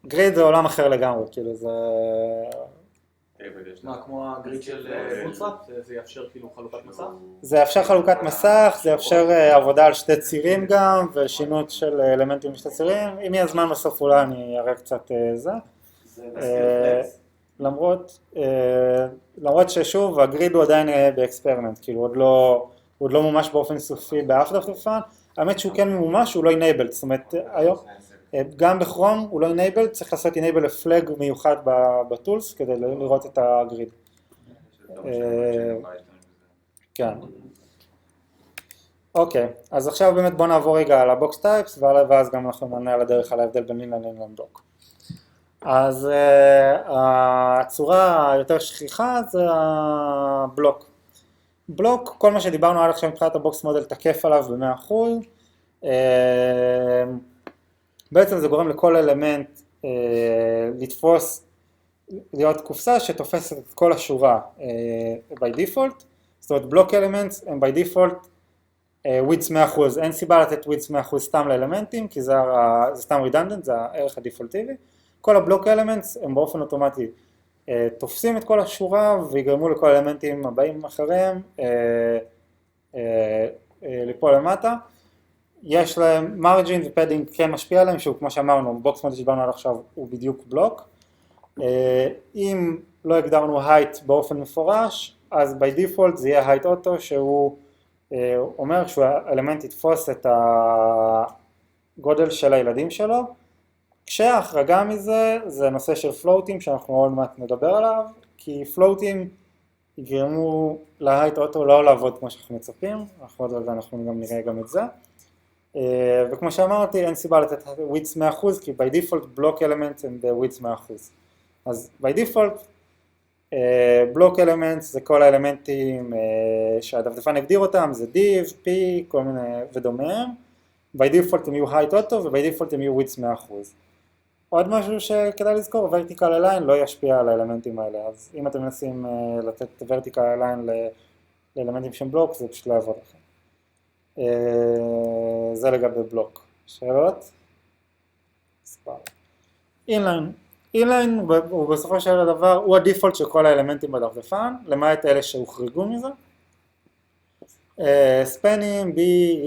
Speaker 1: גריד זה עולם אחר לגמרי, כאילו זה...
Speaker 8: מה, כמו הגריד של בוטסטראפ? זה יאפשר כאילו חלוקת מסך?
Speaker 1: זה יאפשר חלוקת מסך, זה יאפשר עבודה על שתי צירים גם, ושינוי של אלמנטים בשתי צירים. אם יהיה זמן בסוף אולי אני אראה קצת זה. למרות ששוב, הגריד הוא עדיין באקספרימנט, כאילו עוד לא ממש באופן סופי באף דפדפן. האמת שהוא כן ממומש, הוא לא enabled, זאת אומרת היום, גם בכרום הוא לא enabled, צריך לעשות enable לפלג מיוחד בטולס כדי לראות את הגריד. כן. אוקיי, אז עכשיו באמת בוא נעבור רגע על הבוקס טייפס, ואז גם אנחנו נענה על הדרך על ההבדל בין אינליין לאינליין בלוק. אז הצורה היותר שכיחה זה הבלוק. בלוק, כל מה שדיברנו עד עכשיו מבחינת הבוקס מודל תקף עליו ב-100%. בעצם זה גורם לכל אלמנט לתפוס, להיות קופסה שתופסת את כל השורה by default. זאת אומרת, בלוק אלמנטס הם by default width 100%. אין סיבה לתת width 100% סתם לאלמנטים, כי זה סתם redundant, זה הערך הדפולטיבי. כל הבלוק אלמנטס הם באופן אוטומטי תופסים את כל השורה ויגרמו לכל האלמנטים הבאים אחריהם ליפול למטה. יש להם מרג'ין ופדינג כן משפיע עליהם, שהוא כמו שאמרנו, בוקס מודל שדיברנו עד עכשיו הוא בדיוק בלוק. אם לא הגדרנו height באופן מפורש, אז by default זה יהיה height auto, שהוא אומר שהאלמנט יתפוס את הגודל של הילדים שלו. כשההחרגה מזה זה נושא של פלוטים שאנחנו עוד מעט נדבר עליו, כי פלוטים יגרמו להייט אוטו לא לעבוד כמו שאנחנו מצפים, אנחנו גם נראה גם את זה. וכמו שאמרתי, אין סיבה לתת width 100%, כי by default block elements הם ב-width 100%. אז by default block elements זה כל האלמנטים שהדפדפן הגדיר אותם, זה div, p, כל מיני ודומיהם. by default הם יהיו height auto ו-by default הם יהיו width 100%. עוד משהו שכדאי לזכור, vertical align לא ישפיע על האלמנטים האלה, אז אם אתם מנסים לתת vertical align לאלמנטים שהם בלוק, זה פשוט לא יעבוד לכם. זה לגבי בלוק. שאלות? ספר. inline הוא בסופו של דבר, הוא הדיפולט של כל האלמנטים בדפדפן, למעט אלה שהוחרגו מזה. ספנים, B,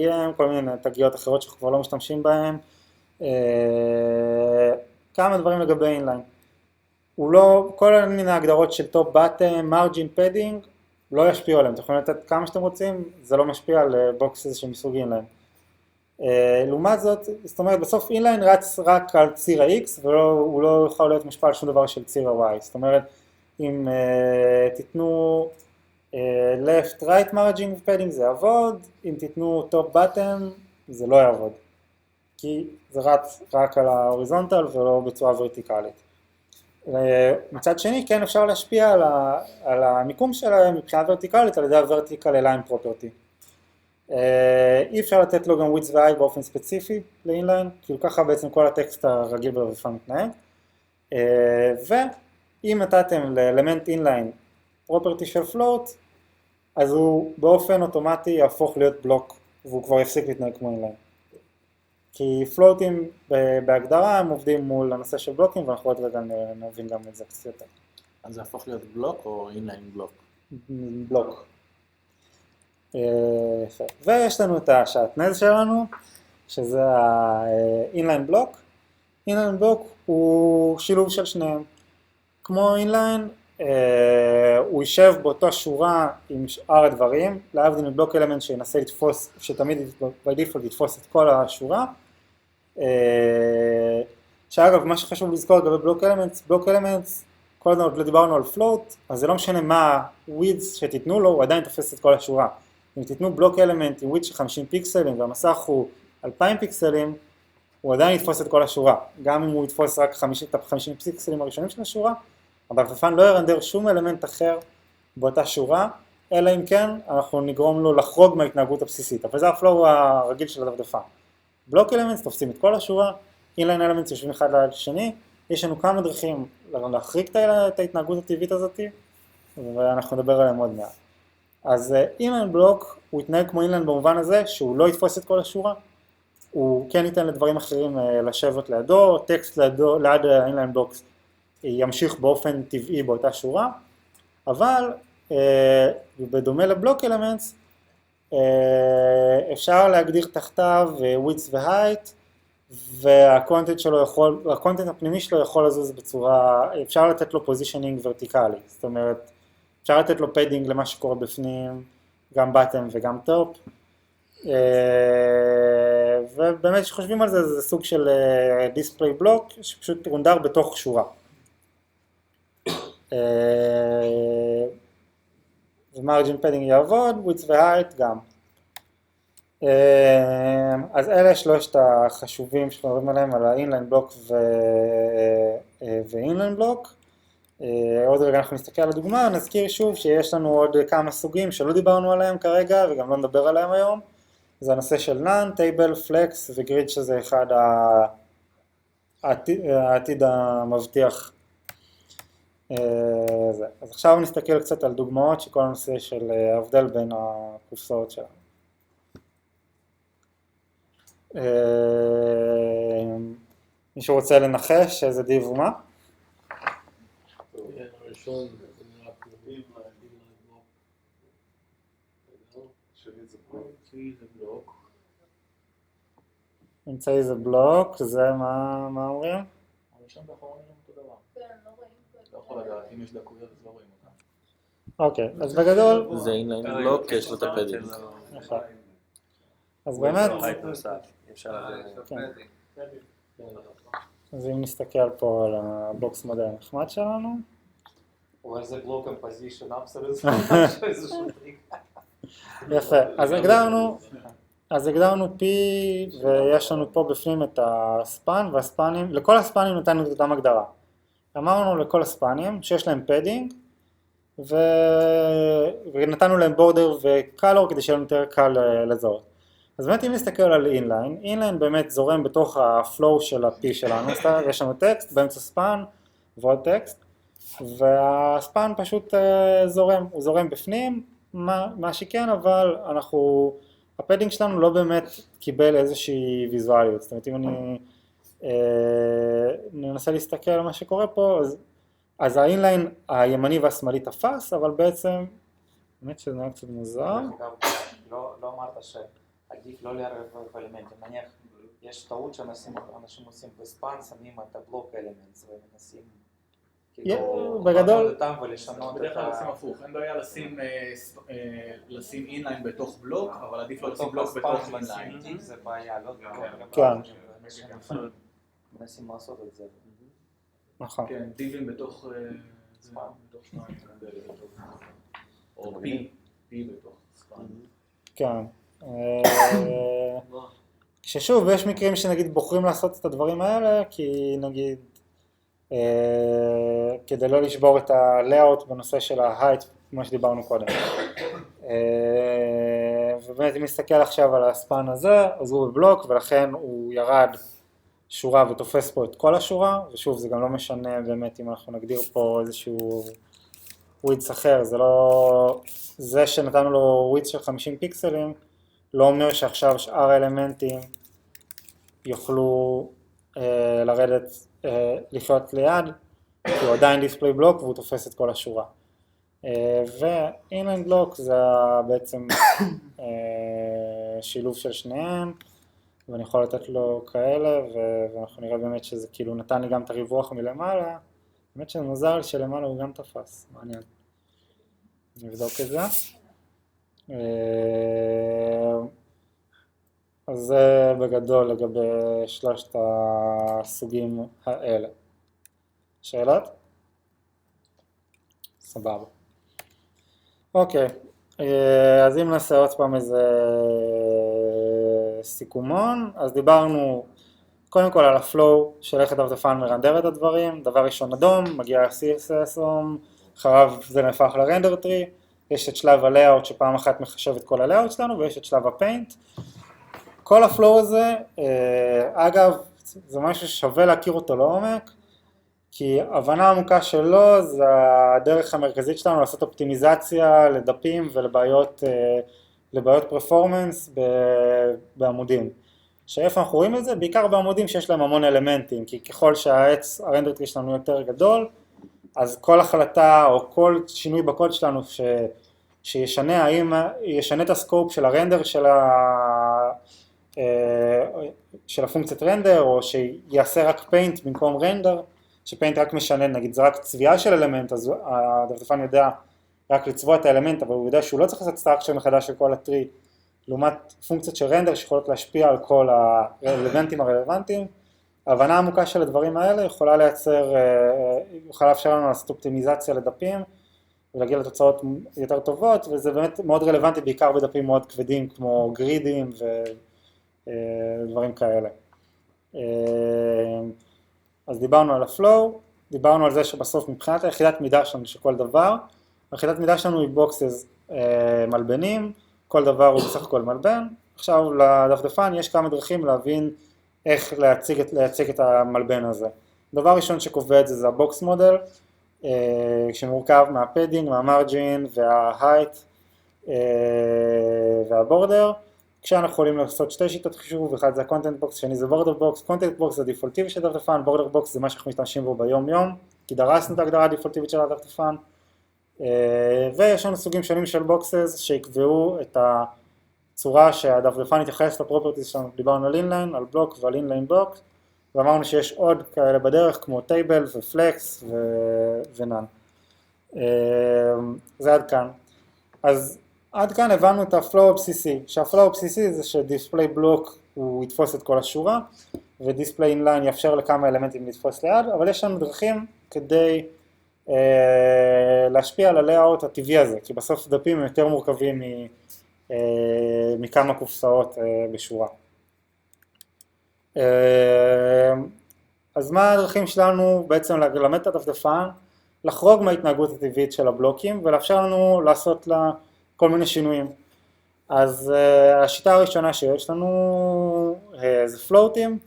Speaker 1: EM, כל מיני תגיות אחרות שאנחנו כבר לא משתמשים בהן. כמה דברים לגבי אינליין. הוא לא, כל מיני ההגדרות של טופ בטם, מרג'ין, פדינג, לא ישפיעו עליהם. אתם יכולים לתת כמה שאתם רוצים, זה לא משפיע על בוקסס שמסוג אינליין. לעומת זאת, זאת אומרת, בסוף אינליין רץ רק על ציר ה-X, והוא לא יכול להיות משפיע על שום דבר של ציר ה-Y. זאת אומרת, אם תיתנו left right margin padding זה יעבוד, אם תיתנו top bottom זה לא יעבוד, כי זה רץ רק על ההוריזונטל ולא בצורה ורטיקלית. מצד שני כן אפשר להשפיע על המיקום שלהם מבחינה ורטיקלית על ידי ה-vertical align property. אי אפשר לתת לו גם width ו-height באופן ספציפי לאינליין, כאילו ככה בעצם כל הטקסט הרגיל בדפדפן מתנהג. ואם נתתם לאלמנט אינליין property של float, אז הוא באופן אוטומטי יהפוך להיות בלוק, והוא כבר יפסיק להתנהג כמו אינליין. כי פלוטים בהגדרה הם עובדים מול הנושא של בלוקים, ואנחנו עוד רגע נבין גם את זה קצת יותר.
Speaker 8: אז זה יהפוך להיות בלוק או אינליין בלוק?
Speaker 1: בלוק. ויש לנו את השעטנז שלנו, שזה האינליין בלוק. אינליין בלוק הוא שילוב של שניהם. כמו אינליין, הוא יישב באותה שורה עם שאר הדברים, להבדיל מבלוק אלמנט שינסה לתפוס, שתמיד by default יתפוס את כל השורה. שאגב, מה שחשוב לזכור לגבי בלוק אלמנטס, כל הזמן עוד לא דיברנו על float, אז זה לא משנה מה width שתיתנו לו, הוא עדיין תופס את כל השורה. אם תיתנו בלוק אלמנט עם width של 50 פיקסלים והמסך הוא 2000 פיקסלים, הוא עדיין יתפוס את כל השורה. גם אם הוא יתפוס רק 50 פיקסלים הראשונים של השורה, הדפדפן לא ירנדר שום אלמנט אחר באותה שורה, אלא אם כן אנחנו נגרום לו לחרוג מההתנהגות הבסיסית, אבל זה הפלואו הרגיל של הדפדפן. בלוק אלמנטס תופסים את כל השורה, אינליין אלמנטס יושבים אחד ליד השני, יש לנו כמה דרכים להחריג את ההתנהגות הטבעית הזאת, ואנחנו נדבר עליהם עוד מעט. אז אינליין בלוק הוא יתנהג כמו אינליין במובן הזה שהוא לא יתפוס את כל השורה, הוא כן ייתן לדברים אחרים לשבת לידו, טקסט לידו, ליד ה-inline blocks ימשיך באופן טבעי באותה שורה, אבל בדומה לבלוק אלמנטס, אפשר להגדיר תחתיו width ו-height, והקונטנט הפנימי שלו יכול לזוז בצורה, אפשר לתת לו פוזישנינג ורטיקלי, זאת אומרת, אפשר לתת לו פיידינג למה שקורה בפנים, גם בטם וגם טופ, ובאמת שחושבים על זה, זה סוג של דיספליי בלוק, שפשוט רונדר בתוך שורה. ומרג'ין פיידינג יעבוד, width ו-height גם. אז אלה שלושת החשובים שאנחנו עליהם על ה-inline block ו-inline block. עוד רגע אנחנו נסתכל על הדוגמה, נזכיר שוב שיש לנו עוד כמה סוגים שלא דיברנו עליהם כרגע וגם לא נדבר עליהם היום. זה הנושא של none, table, flex וגריד שזה אחד העתיד המבטיח. אז עכשיו נסתכל קצת על דוגמאות שכל הנושא של ההבדל בין הקופסאות שלנו. מישהו רוצה לנחש איזה דיב ומה?
Speaker 2: הראשון,
Speaker 1: אמצעי זה בלוק, זה מה אומרים?
Speaker 3: הראשון באחרון נראים אותו דבר. לא יכול לדעת, אם יש דקויות אז לא רואים אותם.
Speaker 1: אוקיי, אז בגדול...
Speaker 8: זה inline block, יש לו את הפדינג.
Speaker 1: נכון. אז באמת... אז אם נסתכל פה על הבוקס מודל הנחמד שלנו.
Speaker 3: אבל זה בלוק פוזישן אבסולוט.
Speaker 1: יפה, אז הגדרנו P ויש לנו פה בפנים את הספן והספנים, לכל הספנים נתנו את אותם הגדרה. אמרנו לכל הספנים שיש להם פדינג ונתנו להם בורדר וקלור כדי שיהיה לנו יותר קל לזהות. אז באמת אם נסתכל על inline באמת זורם בתוך הפלואו של ה-P שלנו, יש לנו טקסט באמצע ספן ועוד טקסט, והספן פשוט זורם, הוא זורם בפנים, מה שכן, אבל הפדינג שלנו לא באמת קיבל איזושהי ויזואליות, זאת אומרת אם אני ננסה להסתכל על מה שקורה פה, אז ה-inline הימני והשמאלי תפס, אבל בעצם, באמת שזה נראה קצת מוזר.
Speaker 3: לא אמרת שעדיף לא לערב אלמנטים, נניח יש טעות שאנשים עושים בספן, שמים את הבלוק אלמנטס ומנסים
Speaker 1: בגדול,
Speaker 3: אותם ולשנות
Speaker 9: בדרך כלל עושים הפוך, אין בעיה לשים אינליין בתוך בלוק, אבל עדיף לא לשים בלוק בתוך אינליין.
Speaker 3: זה בעיה, לא?
Speaker 1: כן.
Speaker 3: מנסים לעשות את זה.
Speaker 1: נכון.
Speaker 9: כן, דיבים בתוך שניים, או בי בתוך ספן.
Speaker 1: כן. כששוב, יש מקרים שנגיד בוחרים לעשות את הדברים האלה, כי נגיד, כדי לא לשבור את ה-layout בנושא של ה-height, כמו שדיברנו קודם. ובאמת אם נסתכל עכשיו על הספן הזה, אז הוא בבלוק, ולכן הוא ירד שורה ותופס פה את כל השורה, ושוב זה גם לא משנה באמת אם אנחנו נגדיר פה איזשהו width אחר, זה לא, זה שנתנו לו width של 50 פיקסלים, לא אומר שעכשיו שאר האלמנטים יוכלו לרדת, לחיות ליד, כי הוא עדיין דיספליי בלוק והוא תופס את כל השורה. ו-inline block זה בעצם שילוב של שניהם, ואני יכול לתת לו כאלה, ואנחנו נראה באמת שזה כאילו נתן לי גם את הריווח מלמעלה, באמת שזה מוזר לי שלמעלה הוא גם תפס, מעניין. נבדוק את זה. אז זה בגדול לגבי שלושת הסוגים האלה. שאלות? סבבה. אוקיי, אז אם נעשה עוד פעם איזה סיכומון, אז דיברנו קודם כל על הפלואו של איך הדפדפן מרנדר את הדברים, דבר ראשון אדום, מגיע CSS אחריו זה נהפך לרנדר טרי, יש את שלב הלאוט שפעם אחת מחשב את כל הלאוט שלנו, ויש את שלב הפיינט. כל הפלואו הזה, אגב, זה משהו ששווה להכיר אותו לעומק, כי הבנה עמוקה שלו זה הדרך המרכזית שלנו לעשות אופטימיזציה לדפים ולבעיות פרפורמנס בעמודים. שאיפה אנחנו רואים את זה? בעיקר בעמודים שיש להם המון אלמנטים, כי ככל שהעץ, הרנדר טרי שלנו יותר גדול, אז כל החלטה או כל שינוי בקוד שלנו שישנה, האם ישנה את הסקופ של הרנדר של הפונקציית רנדר, או שיעשה רק פיינט במקום רנדר, שפיינט רק משנה, נגיד זה רק צביעה של אלמנט, אז הדפדפן יודע רק לצבוע את האלמנט, אבל הוא יודע שהוא לא צריך לעשות סטרקצ'ר מחדש של כל הטרי, לעומת פונקציות של רנדר שיכולות להשפיע על כל האלמנטים הרלוונטיים. ההבנה העמוקה של הדברים האלה יכולה לאפשר לנו לעשות אופטימיזציה לדפים, ולהגיע לתוצאות יותר טובות, וזה באמת מאוד רלוונטי בעיקר בדפים מאוד כבדים, כמו גרידים ודברים כאלה. אז דיברנו על הפלואו, דיברנו על זה שבסוף מבחינת היחידת מידה שלנו של כל דבר, היחידת מידה שלנו היא בוקסס מלבנים, כל דבר הוא בסך הכל מלבן. עכשיו לדפדפן יש כמה דרכים להבין איך להציג את המלבן הזה. דבר ראשון שקובע את זה זה הבוקס מודל, שמורכב מהפדינג, מהמרג'ין וההייט והבורדר, כשאנחנו יכולים לעשות שתי שיטות חישוב, אחד זה הקונטנט בוקס, שני זה בורדר בוקס. קונטנט בוקס זה דיפולטיבי של דפדפן, בורדר בוקס זה מה שאנחנו משתמשים בו ביום יום, כי דרסנו את ההגדרה הדיפולטיבית של הדפדפן, ויש לנו סוגים שונים של בוקסס שיקבעו את הצורה שהדפדפן יתייחס לפרופרטיז שלנו. דיברנו על אינליין, על בלוק ועל אינליין בלוק, ואמרנו שיש עוד כאלה בדרך כמו טייבל ופלקס ונאן. זה עד כאן. אז עד כאן הבנו את הפלואו הבסיסי, שהפלואו הבסיסי זה שדיספליי בלוק הוא יתפוס את כל השורה, ודיספליי אינליין יאפשר לכמה אלמנטים לתפוס ליד, אבל יש לנו דרכים כדי להשפיע על הלייאוט הטבעי הזה, כי בסוף דפים הם יותר מורכבים מכמה קופסאות בשורה. אז מה הדרכים שלנו בעצם ללמד את הדפדפן, לחרוג מההתנהגות הטבעית של הבלוקים ולאפשר לנו לעשות לה כל מיני שינויים. אז השיטה הראשונה שיש לנו זה פלוטים,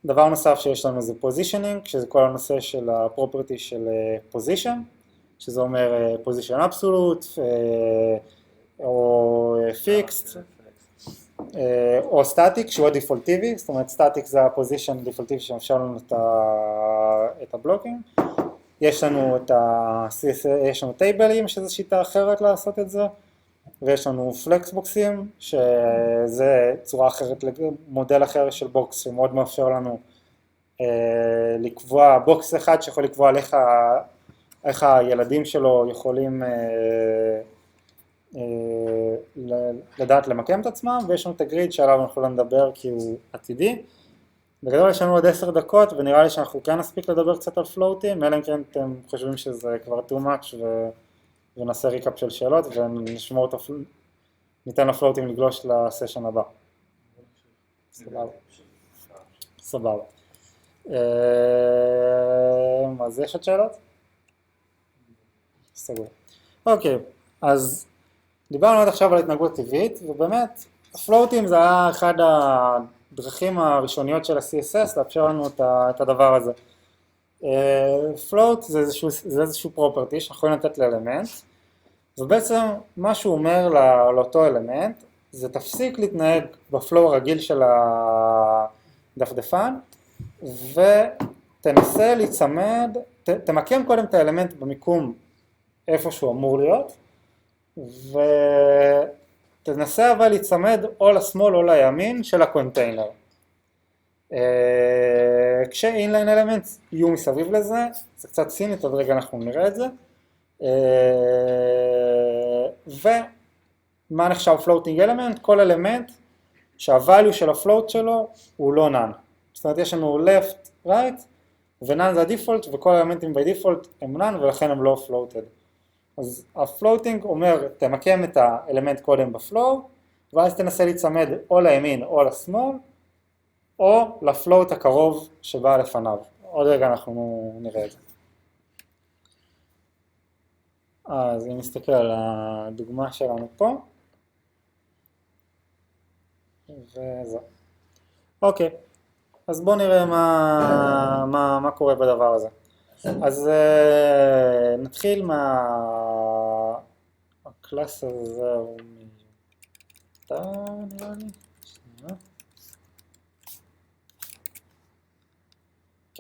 Speaker 1: דבר נוסף שיש לנו זה פוזישנינג, שזה כל הנושא של הפרופרטי של פוזישן, שזה אומר פוזישן אבסולוט או פיקסט, או סטטיק שהוא הדיפולטיבי, זאת אומרת סטטיק זה הפוזישן דיפולטיבי שמאפשר לנו את הבלוקים. יש לנו יש לנו טייבלים שזה שיטה אחרת לעשות את זה, ויש לנו פלקס בוקסים שזה צורה אחרת, מודל אחר של בוקס שמאוד מאפשר לנו לקבוע בוקס אחד שיכול לקבוע איך הילדים שלו יכולים לדעת למקם את עצמם, ויש לנו את הגריד שעליו אנחנו לא נדבר כי הוא עתידי. בגדול יש לנו עוד 10 דקות ונראה לי שאנחנו כן נספיק לדבר קצת על פלוטים, אלא אם כן אתם חושבים שזה כבר too much ונעשה ריקאפ של שאלות ונשמור אותו, ניתן לפלוטים לגלוש לסשן הבא. סבבה. אז יש עוד שאלות? סגור. אוקיי, אז דיברנו עד עכשיו על התנהגות טבעית, ובאמת הפלוטים זה היה אחד הדרכים הראשוניות של ה-CSS לאפשר לנו את הדבר הזה. פלוט זה איזשהו פרופרטי שאנחנו יכולים לתת לאלמנט, ובעצם מה שהוא אומר לאותו אלמנט זה תפסיק להתנהג בפלואו הרגיל של הדפדפן ותנסה להיצמד, תמקם קודם את האלמנט במיקום איפה שהוא אמור להיות, ותנסה אבל להיצמד או לשמאל או לימין של הקונטיינר. כשאינליין אלמנט יהיו מסביב לזה, זה קצת סינית, עוד רגע אנחנו נראה את זה. ומה נחשב פלוטינג אלמנט? כל אלמנט שהvalue של הפלוט שלו הוא לא none. זאת אומרת יש לנו left, right, ו-none זה הדיפולט, וכל האלמנטים by default הם none ולכן הם לא floated. אז הפלוטינג אומר תמקם את האלמנט קודם בפלואו, ואז תנסה להיצמד או לימין או לשמאל, או לפלוט הקרוב שבא לפניו. עוד רגע אנחנו נראה את זה. אז אם נסתכל על הדוגמה שלנו פה, וזהו. אוקיי, אז בואו נראה מה קורה בדבר הזה. אז נתחיל הקלאס הזה, נראה לי.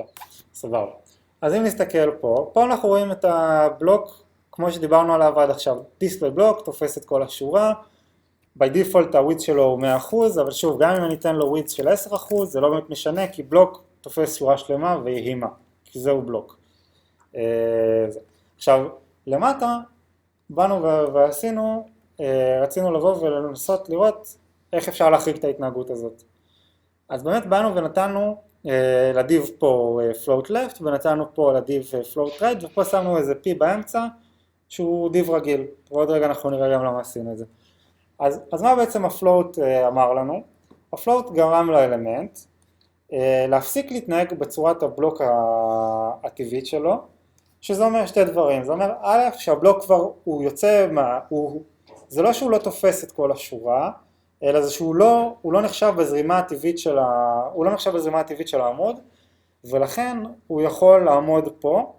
Speaker 1: כן, סבבה. אז אם נסתכל פה אנחנו רואים את הבלוק כמו שדיברנו עליו עד עכשיו. דיספליי בלוק תופס את כל השורה, by default הווידס שלו הוא 100%, אבל שוב, גם אם אני אתן לו ווידס של 10%, זה לא באמת משנה, כי בלוק תופס שורה שלמה ויהי מה, כי זהו בלוק. עכשיו, למטה, באנו ועשינו, רצינו לבוא ולנסות לראות איך אפשר להחריג את ההתנהגות הזאת. אז באמת באנו ונתנו לדיב פה float left, ונתנו פה לדיב float right, ופה שמנו איזה p באמצע, שהוא דיב רגיל, ועוד רגע אנחנו נראה גם למה עשינו את זה. אז מה בעצם הפלוט אמר לנו? הפלוט גרם לאלמנט להפסיק להתנהג בצורת הבלוק הטבעית שלו, שזה אומר שתי דברים. זה אומר א', שהבלוק כבר הוא יוצא, זה לא שהוא לא תופס את כל השורה, אלא זה שהוא לא נחשב בזרימה הטבעית של העמוד, ולכן הוא יכול לעמוד פה,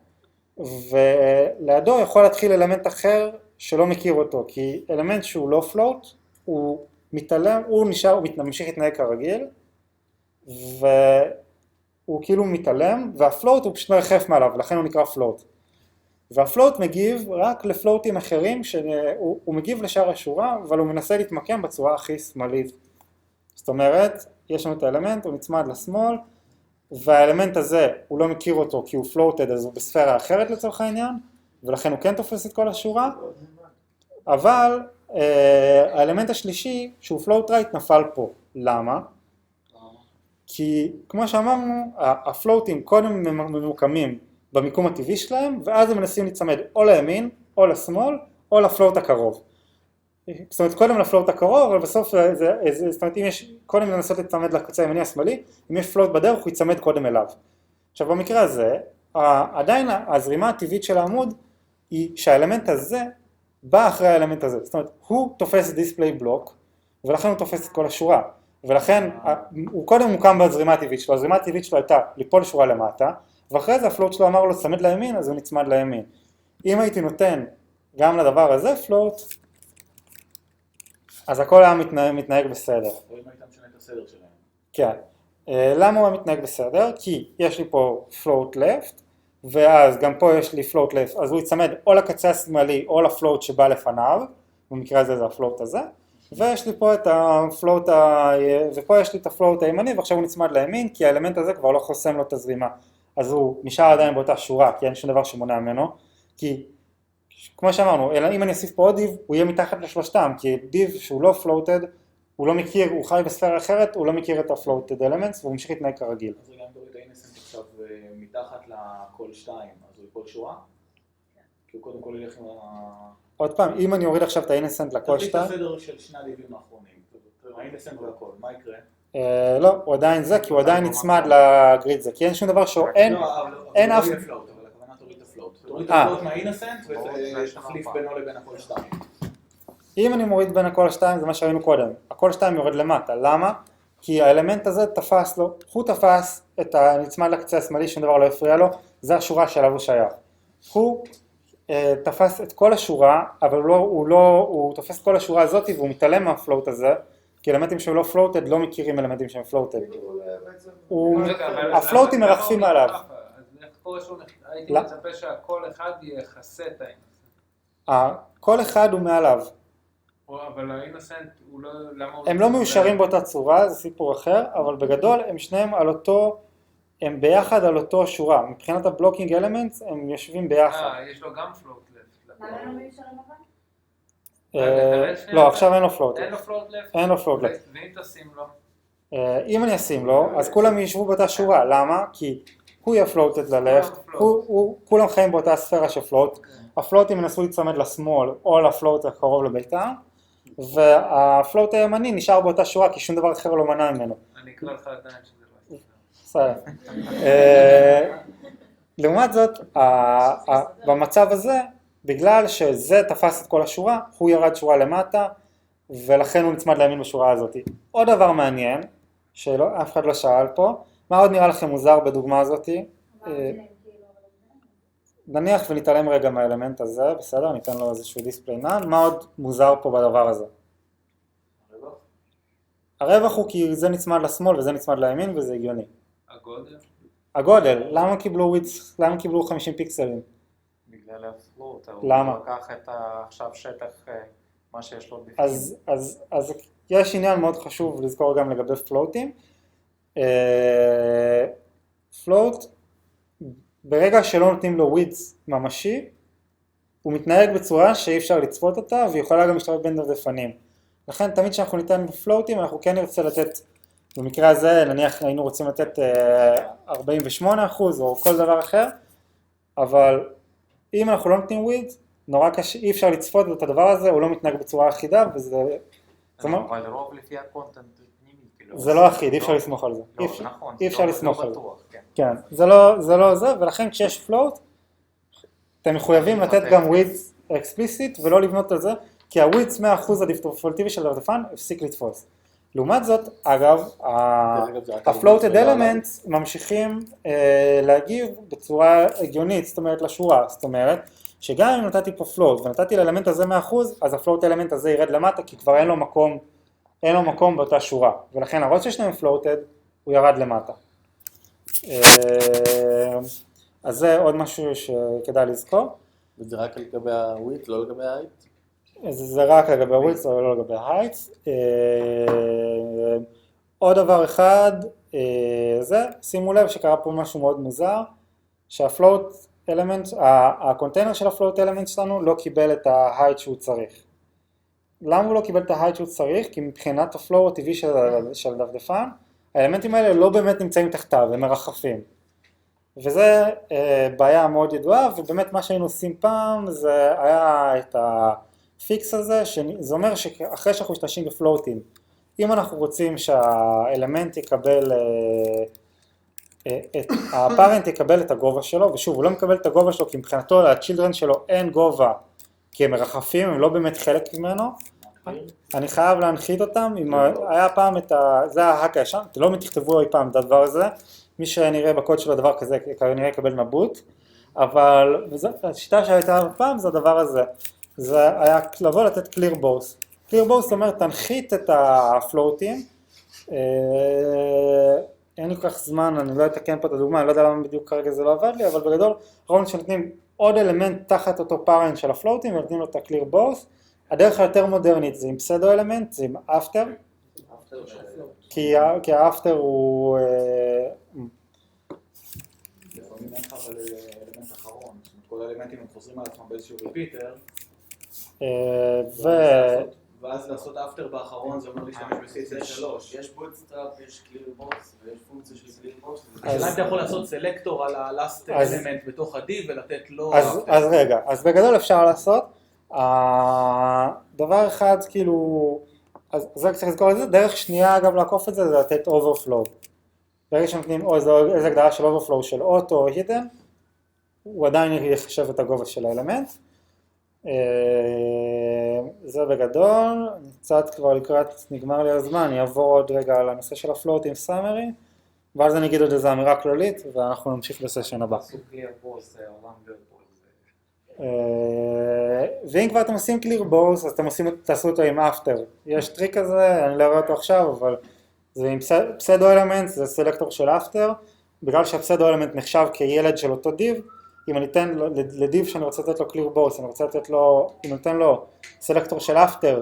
Speaker 1: ולידו יכול להתחיל אלמנט אחר שלא מכיר אותו, כי אלמנט שהוא לא פלוט, הוא מתעלם, הוא ממשיך להתנהג כרגיל, והוא כאילו מתעלם, והפלוט הוא פשוט מרחף מעליו, לכן הוא נקרא פלוט. והפלוט מגיב רק לפלוטים אחרים, שהוא מגיב לשאר השורה, אבל הוא מנסה להתמקם בצורה הכי שמאלית. זאת אומרת, יש לנו את האלמנט, הוא נצמד לשמאל, והאלמנט הזה הוא לא מכיר אותו כי הוא פלוטד, אז הוא בספירה אחרת לצורך העניין, ולכן הוא כן תופס את כל השורה, אבל האלמנט השלישי שהוא פלוט רייט נפל פה. למה? כי כמו שאמרנו, הפלוטים קודם ממוקמים במיקום הטבעי שלהם, ואז הם מנסים להצמד או לימין, או לשמאל, או לפלוט הקרוב. זאת אומרת, קודם לפלוט הקרוב, אבל בסוף, זאת אומרת, אם יש, קודם לנסות להצמד לקצה הימני השמאלי, אם יש פלוט בדרך, הוא יצמד קודם אליו. עכשיו, במקרה הזה, עדיין הזרימה הטבעית של העמוד, היא שהאלמנט הזה בא אחרי האלמנט הזה. זאת אומרת, הוא תופס דיספליי בלוק, ולכן הוא תופס את כל השורה. ולכן, הוא קודם מוקם בזרימה הטבעית שלו, הזרימה הטבעית שלו הייתה ליפול שורה למטה, ואחרי זה הפלוט שלו אמר לו צמד לימין, אז הוא נצמד לימין. אם הייתי נותן גם לדבר הזה פלוט, אז הכל היה מתנהג בסדר.
Speaker 7: או אם היית משנה את הסדר שלהם.
Speaker 1: כן. למה הוא מתנהג בסדר? כי יש לי פה float left, ואז גם פה יש לי float left, אז הוא יצמד או לקצה השמאלי או לפלוט שבא לפניו, במקרה הזה זה הפלוט הזה, ויש לי פה את הפלוט, ופה יש לי את הפלוט הימני, ועכשיו הוא נצמד לימין, כי האלמנט הזה כבר לא חוסם לו את הזרימה. אז הוא נשאר עדיין באותה שורה, כי אין שום דבר שמונע ממנו, כי כמו שאמרנו, אם אני אוסיף פה עוד דיב, הוא יהיה מתחת לשלושתם, כי דיב שהוא לא floated, הוא לא מכיר, הוא חי בספירה אחרת, הוא לא מכיר את ה-floated elements, והוא ממשיך להתנהג כרגיל.
Speaker 7: אז רגע, אם תוריד את האינסנט עכשיו מתחת לכל 2, אז הוא ייפול שורה? כי הוא קודם כל ילך עם
Speaker 1: עוד פעם, אם אני אוריד עכשיו את האינסנט לכל 2...
Speaker 7: תוריד את הסדר של שני הדיבים האחרונים, האינסנט והכל, מה יקרה?
Speaker 1: לא, הוא עדיין זה, כי הוא עדיין נצמד לגריד זה, כי אין שום דבר שהוא, אין אף...
Speaker 7: תוריד את הפלוט מהאינסנט ותחליף בינו לבין הכל 2.
Speaker 1: אם אני מוריד בין הכל 2 זה מה שראינו קודם, הכל 2 יורד למטה, למה? כי האלמנט הזה תפס לו, הוא תפס את הנצמד לקצה השמאלי, שום דבר לא הפריע לו, זה השורה שאליו הוא שייך. הוא תפס את כל השורה, אבל הוא תופס את כל השורה הזאת והוא מתעלם מהפלוט הזה, כי אלמנטים שהם לא פלוטד לא מכירים אלמנטים שהם פלוטד. הפלוטים מרחפים עליו.
Speaker 3: הייתי מצפה שהכל אחד יחסה את האינסנט.
Speaker 1: כל אחד הוא מעליו.
Speaker 3: אבל האינסנט הוא לא...
Speaker 1: הם לא מיושרים באותה צורה, זה סיפור אחר, אבל בגדול הם שניהם על אותו, הם ביחד על אותו שורה. מבחינת הבלוקינג אלמנטס הם יושבים ביחד.
Speaker 3: יש לו גם פלוט לפט.
Speaker 6: למה הם לא מיושרים אבל?
Speaker 1: לא, עכשיו אין לו פלוט.
Speaker 3: אין לו פלוט לפט?
Speaker 1: אין לו פלוט לפט.
Speaker 3: ואם תשים לו?
Speaker 1: אם אני אשים לו, אז כולם ישבו באותה שורה. למה? כי הוא יהיה פלוטד ללפט, כולם חיים באותה ספירה של פלוט, הפלוטים ינסו להצמד לשמאל או לפלוט הקרוב לביתם, והפלוט הימני נשאר באותה שורה כי שום דבר אחר לא מנע ממנו.
Speaker 3: אני אקרא לך עדיין שזה לא
Speaker 1: בסדר. לעומת זאת, במצב הזה, בגלל שזה תפס את כל השורה, הוא ירד שורה למטה, ולכן הוא נצמד לימין בשורה הזאת. עוד דבר מעניין, שאף אחד לא שאל פה, מה עוד נראה לכם מוזר בדוגמה הזאת? נניח ונתעלם רגע מהאלמנט הזה, בסדר, ניתן לו איזשהו דיספליי נאן, מה עוד מוזר פה בדבר הזה? הרווח הוא כי זה נצמד לשמאל וזה נצמד לימין וזה הגיוני.
Speaker 3: הגודל?
Speaker 1: הגודל, למה קיבלו 50 פיקסלים?
Speaker 3: בגלל הפלוט,
Speaker 1: למה?
Speaker 3: הוא לקח את עכשיו שטח, מה שיש לו בפנים.
Speaker 1: אז יש עניין מאוד חשוב לזכור גם לגבי פלוטים. פלוט, ברגע שלא נותנים לו ווידס ממשי, הוא מתנהג בצורה שאי אפשר לצפות אותה, ויכולה גם להשתלב בין דפדפנים. לכן תמיד כשאנחנו ניתן פלוטים, אנחנו כן נרצה לתת, במקרה הזה נניח היינו רוצים לתת 48% או כל דבר אחר, אבל אם אנחנו לא נותנים ווידס, נורא קשה, אי אפשר לצפות את הדבר הזה, הוא לא מתנהג בצורה אחידה, וזה...
Speaker 3: אבל רוב לפי הקונטנט פנימי.
Speaker 1: זה לא אחיד, אי אפשר לסמוך על זה.
Speaker 3: נכון,
Speaker 1: אי אפשר לסמוך על זה.
Speaker 3: כן.
Speaker 1: כן, זה לא זה, ולכן כשיש פלוט, אתם מחויבים לתת גם ווידס אקספליסיט ולא לבנות על זה, כי הווידס 100% הדפולטיבי של הדפדפן הפסיק לתפוס. לעומת זאת, אגב, ה-floated elements ממשיכים להגיב בצורה הגיונית, זאת אומרת לשורה, זאת אומרת שגם אם נתתי פה float ונתתי לאלמנט הזה 100%, אז ה-float element הזה ירד למטה, כי כבר אין לו מקום באותה שורה, ולכן הראש ששניהם floated הוא ירד למטה. אז זה עוד משהו שכדאי לזכור.
Speaker 8: וזה רק לגבי ה-width, לא לגבי ה-height?
Speaker 1: זה רק לגבי ה-width, אבל לא לגבי ה-height. עוד דבר אחד, שימו לב שקרה פה משהו מאוד מוזר, שה-float element, הקונטיינר של ה-float element שלנו לא קיבל את ה-height שהוא צריך. למה הוא לא קיבל את ה-height שהוא צריך? כי מבחינת ה-flow הטבעי של הדפדפן, האלמנטים האלה לא באמת נמצאים תחתיו, הם מרחפים. וזה בעיה מאוד ידועה, ובאמת מה שהיינו עושים פעם, זה היה את הפיקס הזה, זה אומר שאחרי שאנחנו משתמשים בפלוטים, אם אנחנו רוצים שהאלמנט יקבל, הפרנט יקבל את הגובה שלו, ושוב, הוא לא מקבל את הגובה שלו, כי מבחינתו לצ'ילדרן שלו אין גובה, כי הם מרחפים, הם לא באמת חלק ממנו, אני חייב להנחית אותם, היה פעם זה ההק הישן, אתם לא תכתבו אי פעם את הדבר הזה, מי שנראה בקוד שלו דבר כזה כנראה יקבל נבוט, אבל השיטה שהייתה פעם זה הדבר הזה, זה היה לבוא לתת clear both. clear both זאת אומרת תנחית את הפלוטים, אין לי כל כך זמן, אני לא אתקן פה את הדוגמה, אני לא יודע למה בדיוק כרגע זה לא עבד לי, אבל בגדול רוב שנותנים עוד אלמנט תחת אותו פארנט של הפלוטים ונותנים לו את ה-clear both, הדרך היותר מודרנית זה עם פסדו אלמנט, זה עם after, כי האפטר הוא...
Speaker 7: לפעמים אין לך אבל אלמנט אחרון, כל האלמנטים הם חוזרים על עצמם באיזשהו ריפיטר, ואז לעשות אפטר באחרון זה אומר להשתמש בסיסטם 3.
Speaker 4: יש בוטסטראפ, יש קליר בוקס ויש פונקציה של קליר בוקס.
Speaker 7: השאלה אתה יכול לעשות סלקטור על ה-last element בתוך ה-div ולתת לו...
Speaker 1: אז רגע, אז בגדול אפשר לעשות, דבר אחד כאילו... אז זה צריך לזכור את זה, דרך שנייה אגב לעקוף את זה, זה לתת overflow. ברגע שנותנים איזו הגדרה של overflow של auto או hidden, הוא עדיין יחשב את הגובה של האלמנט. זה בגדול, קצת כבר לקראת, נגמר לי הזמן, אני אעבור עוד רגע על הנושא של הפלוט עם סאמרי, ואז אני אגיד עוד איזו אמירה כללית, ואנחנו נמשיך בסשן הבא. ואם כבר אתם עושים clear both, אז תעשו אותו עם after. יש טריק כזה, אני לא אראה אותו עכשיו, אבל זה עם פסדו אלמנט, זה סלקטור של after, בגלל שהפסדו אלמנט נחשב כילד של אותו div, אם אני אתן לדיב שאני רוצה לתת לו clear both, אני רוצה לתת לו, אם אני נותן לו סלקטור של after,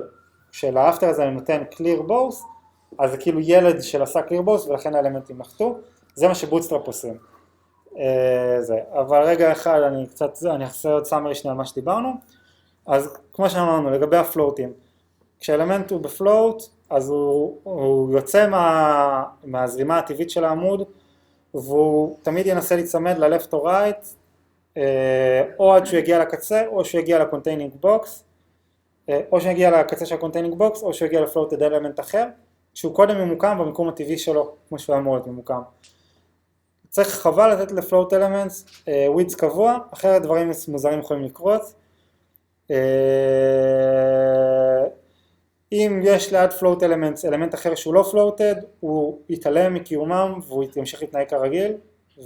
Speaker 1: של האפטר הזה אני נותן clear both, אז זה כאילו ילד של עשה clear both, ולכן האלמנטים נחתו, זה מה שבוטסטראפ עושים. אבל רגע אחד אני אעשה עוד סאמרי שנייה על מה שדיברנו. אז כמו שאמרנו לגבי הפלוטים, כשאלמנט הוא בפלוט אז הוא יוצא מהזרימה הטבעית של העמוד והוא תמיד ינסה להצמד ל-left או right, או עד שהוא יגיע לקצה או שהוא יגיע לקונטיינינג בוקס, או שהוא יגיע לקצה של הקונטיינינג בוקס או שהוא יגיע לפלוטד אלמנט אחר שהוא קודם ממוקם במקום הטבעי שלו כמו שהוא אמור להיות ממוקם. צריך חבל לתת לפלוט אלמנטס ווידס קבוע, אחרת דברים מוזרים יכולים לקרות. אם יש ליד פלוט אלמנטס אלמנט אחר שהוא לא פלוטד, הוא יתעלם מקיומם והוא ימשיך להתנהג כרגיל,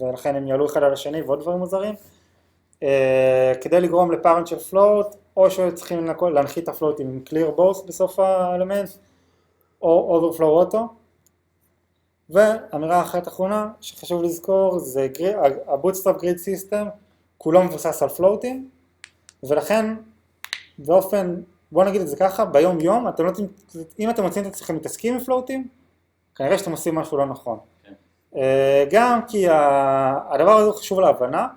Speaker 1: ולכן הם יעלו אחד על השני ועוד דברים מוזרים. כדי לגרום לפארנט של פלוט, או שצריכים להנחית את הפלוטים עם clear both בסוף האלמנט, או overflow auto. ואמירה אחרת אחרונה שחשוב לזכור זה ה-Bootstrap Grid System כולו מבוסס על פלוטים, ולכן באופן, בוא נגיד את זה ככה, ביום יום, אם אתם מוצאים את עצמכם מתעסקים עם פלוטים, כנראה שאתם עושים משהו לא נכון. גם כי הדבר הזה חשוב להבנה,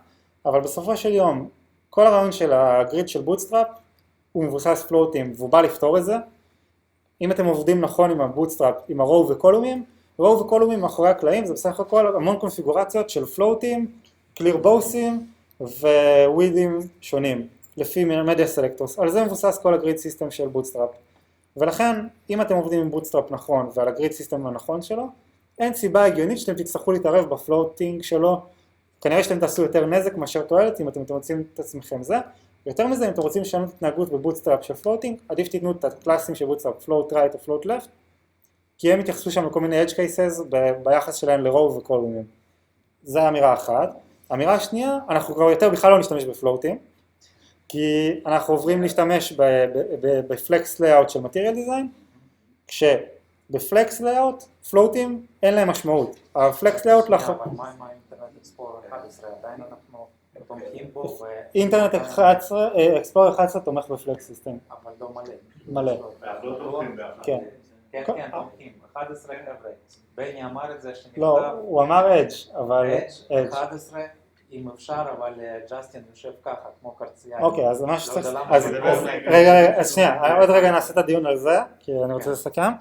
Speaker 1: אבל בסופו של יום, כל הרעיון של הגריד של בוטסטראפ הוא מבוסס פלוטים והוא בא לפתור את זה. אם אתם עובדים נכון עם הבוטסטראפ, עם הרואו וקולומים, רואו וקולומים מאחורי הקלעים זה בסך הכל המון קונפיגורציות של פלוטים, קליר בוסים ווידים שונים, לפי מדיה סלקטורס. על זה מבוסס כל הגריד סיסטם של בוטסטראפ. ולכן, אם אתם עובדים עם בוטסטראפ נכון ועל הגריד סיסטם הנכון שלו, אין סיבה הגיונית שאתם תצטרכו להתערב בפלוטינג שלו, כנראה שאתם תעשו יותר נזק מאשר תועלת אם אתם מוצאים את עצמכם זה. יותר מזה, אם אתם רוצים לשנות התנהגות בבוטסטראפ של פלוטינג, עדיף תיתנו את הקלאסים של בוטסטראפ, float right או float left, כי הם יתייחסו שם לכל מיני edge cases ביחס שלהם לרואו וקולומים. זו האמירה אחת. האמירה השנייה, אנחנו כבר יותר בכלל לא נשתמש בפלוטים, כי אנחנו עוברים להשתמש בפלקס לאyout של material design, כשבפלקס לאyout, פלוטים אין להם משמעות. הפלקס לאyout
Speaker 3: אבל מה עם האינטרנט אקספלורר 11? עדיין אנחנו תומכים בו
Speaker 1: אינטרנט אקספלורר 11 תומך בפלקס סיסטם.
Speaker 3: אבל לא מלא.
Speaker 1: מלא. כן.
Speaker 3: כן, תומכים. 11 חבר'ה. בני אמר את זה שנכתב.
Speaker 1: לא, הוא אמר edge, אבל
Speaker 3: edge 11 אם אפשר, אבל ג'סטין יושב ככה, כמו קרצייה.
Speaker 1: אוקיי, אז מה שצריך, רגע, שנייה, עוד רגע נעשה את הדיון על זה, כי אני רוצה לסכם.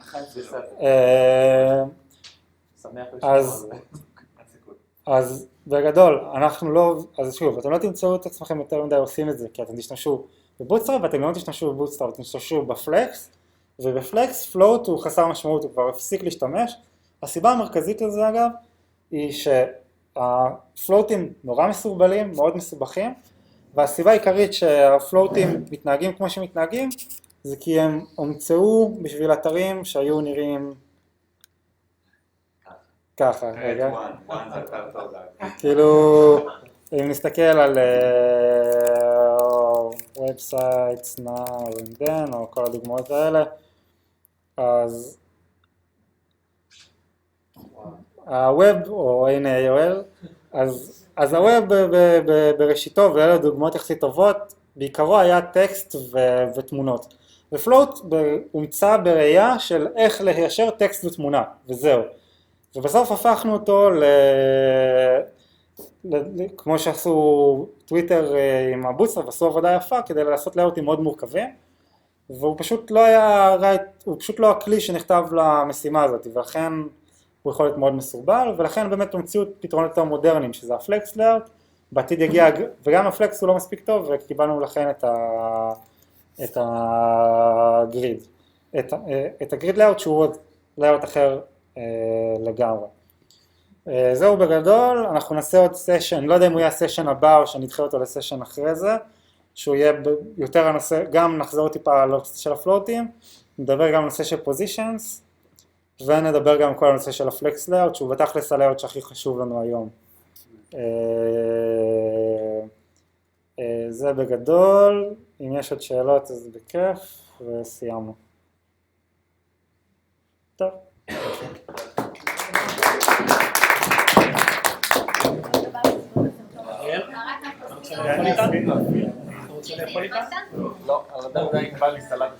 Speaker 1: אז בגדול, אנחנו לא, אז שוב, אתם לא תמצאו את עצמכם יותר מדי עושים את זה, כי אתם תשתמשו בבוטסטראפ, ואתם לא תשתמשו בבוטסטראפ, אתם תשתמשו בפלקס, ובפלקס פלוט הוא חסר משמעות, הוא כבר הפסיק להשתמש. הסיבה המרכזית לזה אגב, היא שהפלוטים נורא מסורבלים, מאוד מסובכים, והסיבה העיקרית שהפלוטים מתנהגים כמו שמתנהגים, זה כי הם הומצאו בשביל אתרים שהיו נראים ככה, רגע. כאילו, אם נסתכל על websites now and then, או כל הדוגמאות האלה, אז הווב, או הנה AOL, אז הווב בראשיתו, ואלה דוגמאות יחסית טובות, בעיקרו היה טקסט ותמונות. ופלוט הומצא בראייה של איך ליישר טקסט ותמונה, וזהו. ובסוף הפכנו אותו כמו שעשו טוויטר עם הבוטסטראפ, עשו עבודה יפה כדי לעשות לאיאוטים מאוד מורכבים, והוא פשוט לא היה, הוא פשוט לא הכלי שנכתב למשימה הזאת, ולכן הוא יכול להיות מאוד מסורבל, ולכן באמת המציאו פתרונות יותר מודרניים, שזה הפלקס לאאוט, בעתיד יגיע, וגם הפלקס הוא לא מספיק טוב, וקיבלנו לכן את הגריד, את הגריד לאאוט שהוא עוד לאאוט אחר לגמרי. זהו בגדול, אנחנו נעשה עוד סשן, לא יודע אם הוא יהיה הסשן הבא או שנדחה אותו לסשן אחרי זה, שהוא יהיה יותר הנושא, גם נחזור טיפה על הנושא של הפלוטים, נדבר גם על הנושא של פוזישנס, ונדבר גם על כל הנושא של הפלקס לאאוט, שהוא בתכלס הלאאוט שהכי חשוב לנו היום. זה בגדול, אם יש עוד שאלות אז בכיף, וסיימנו. טוב.
Speaker 5: לא, אבל עדיין בא לי סלט.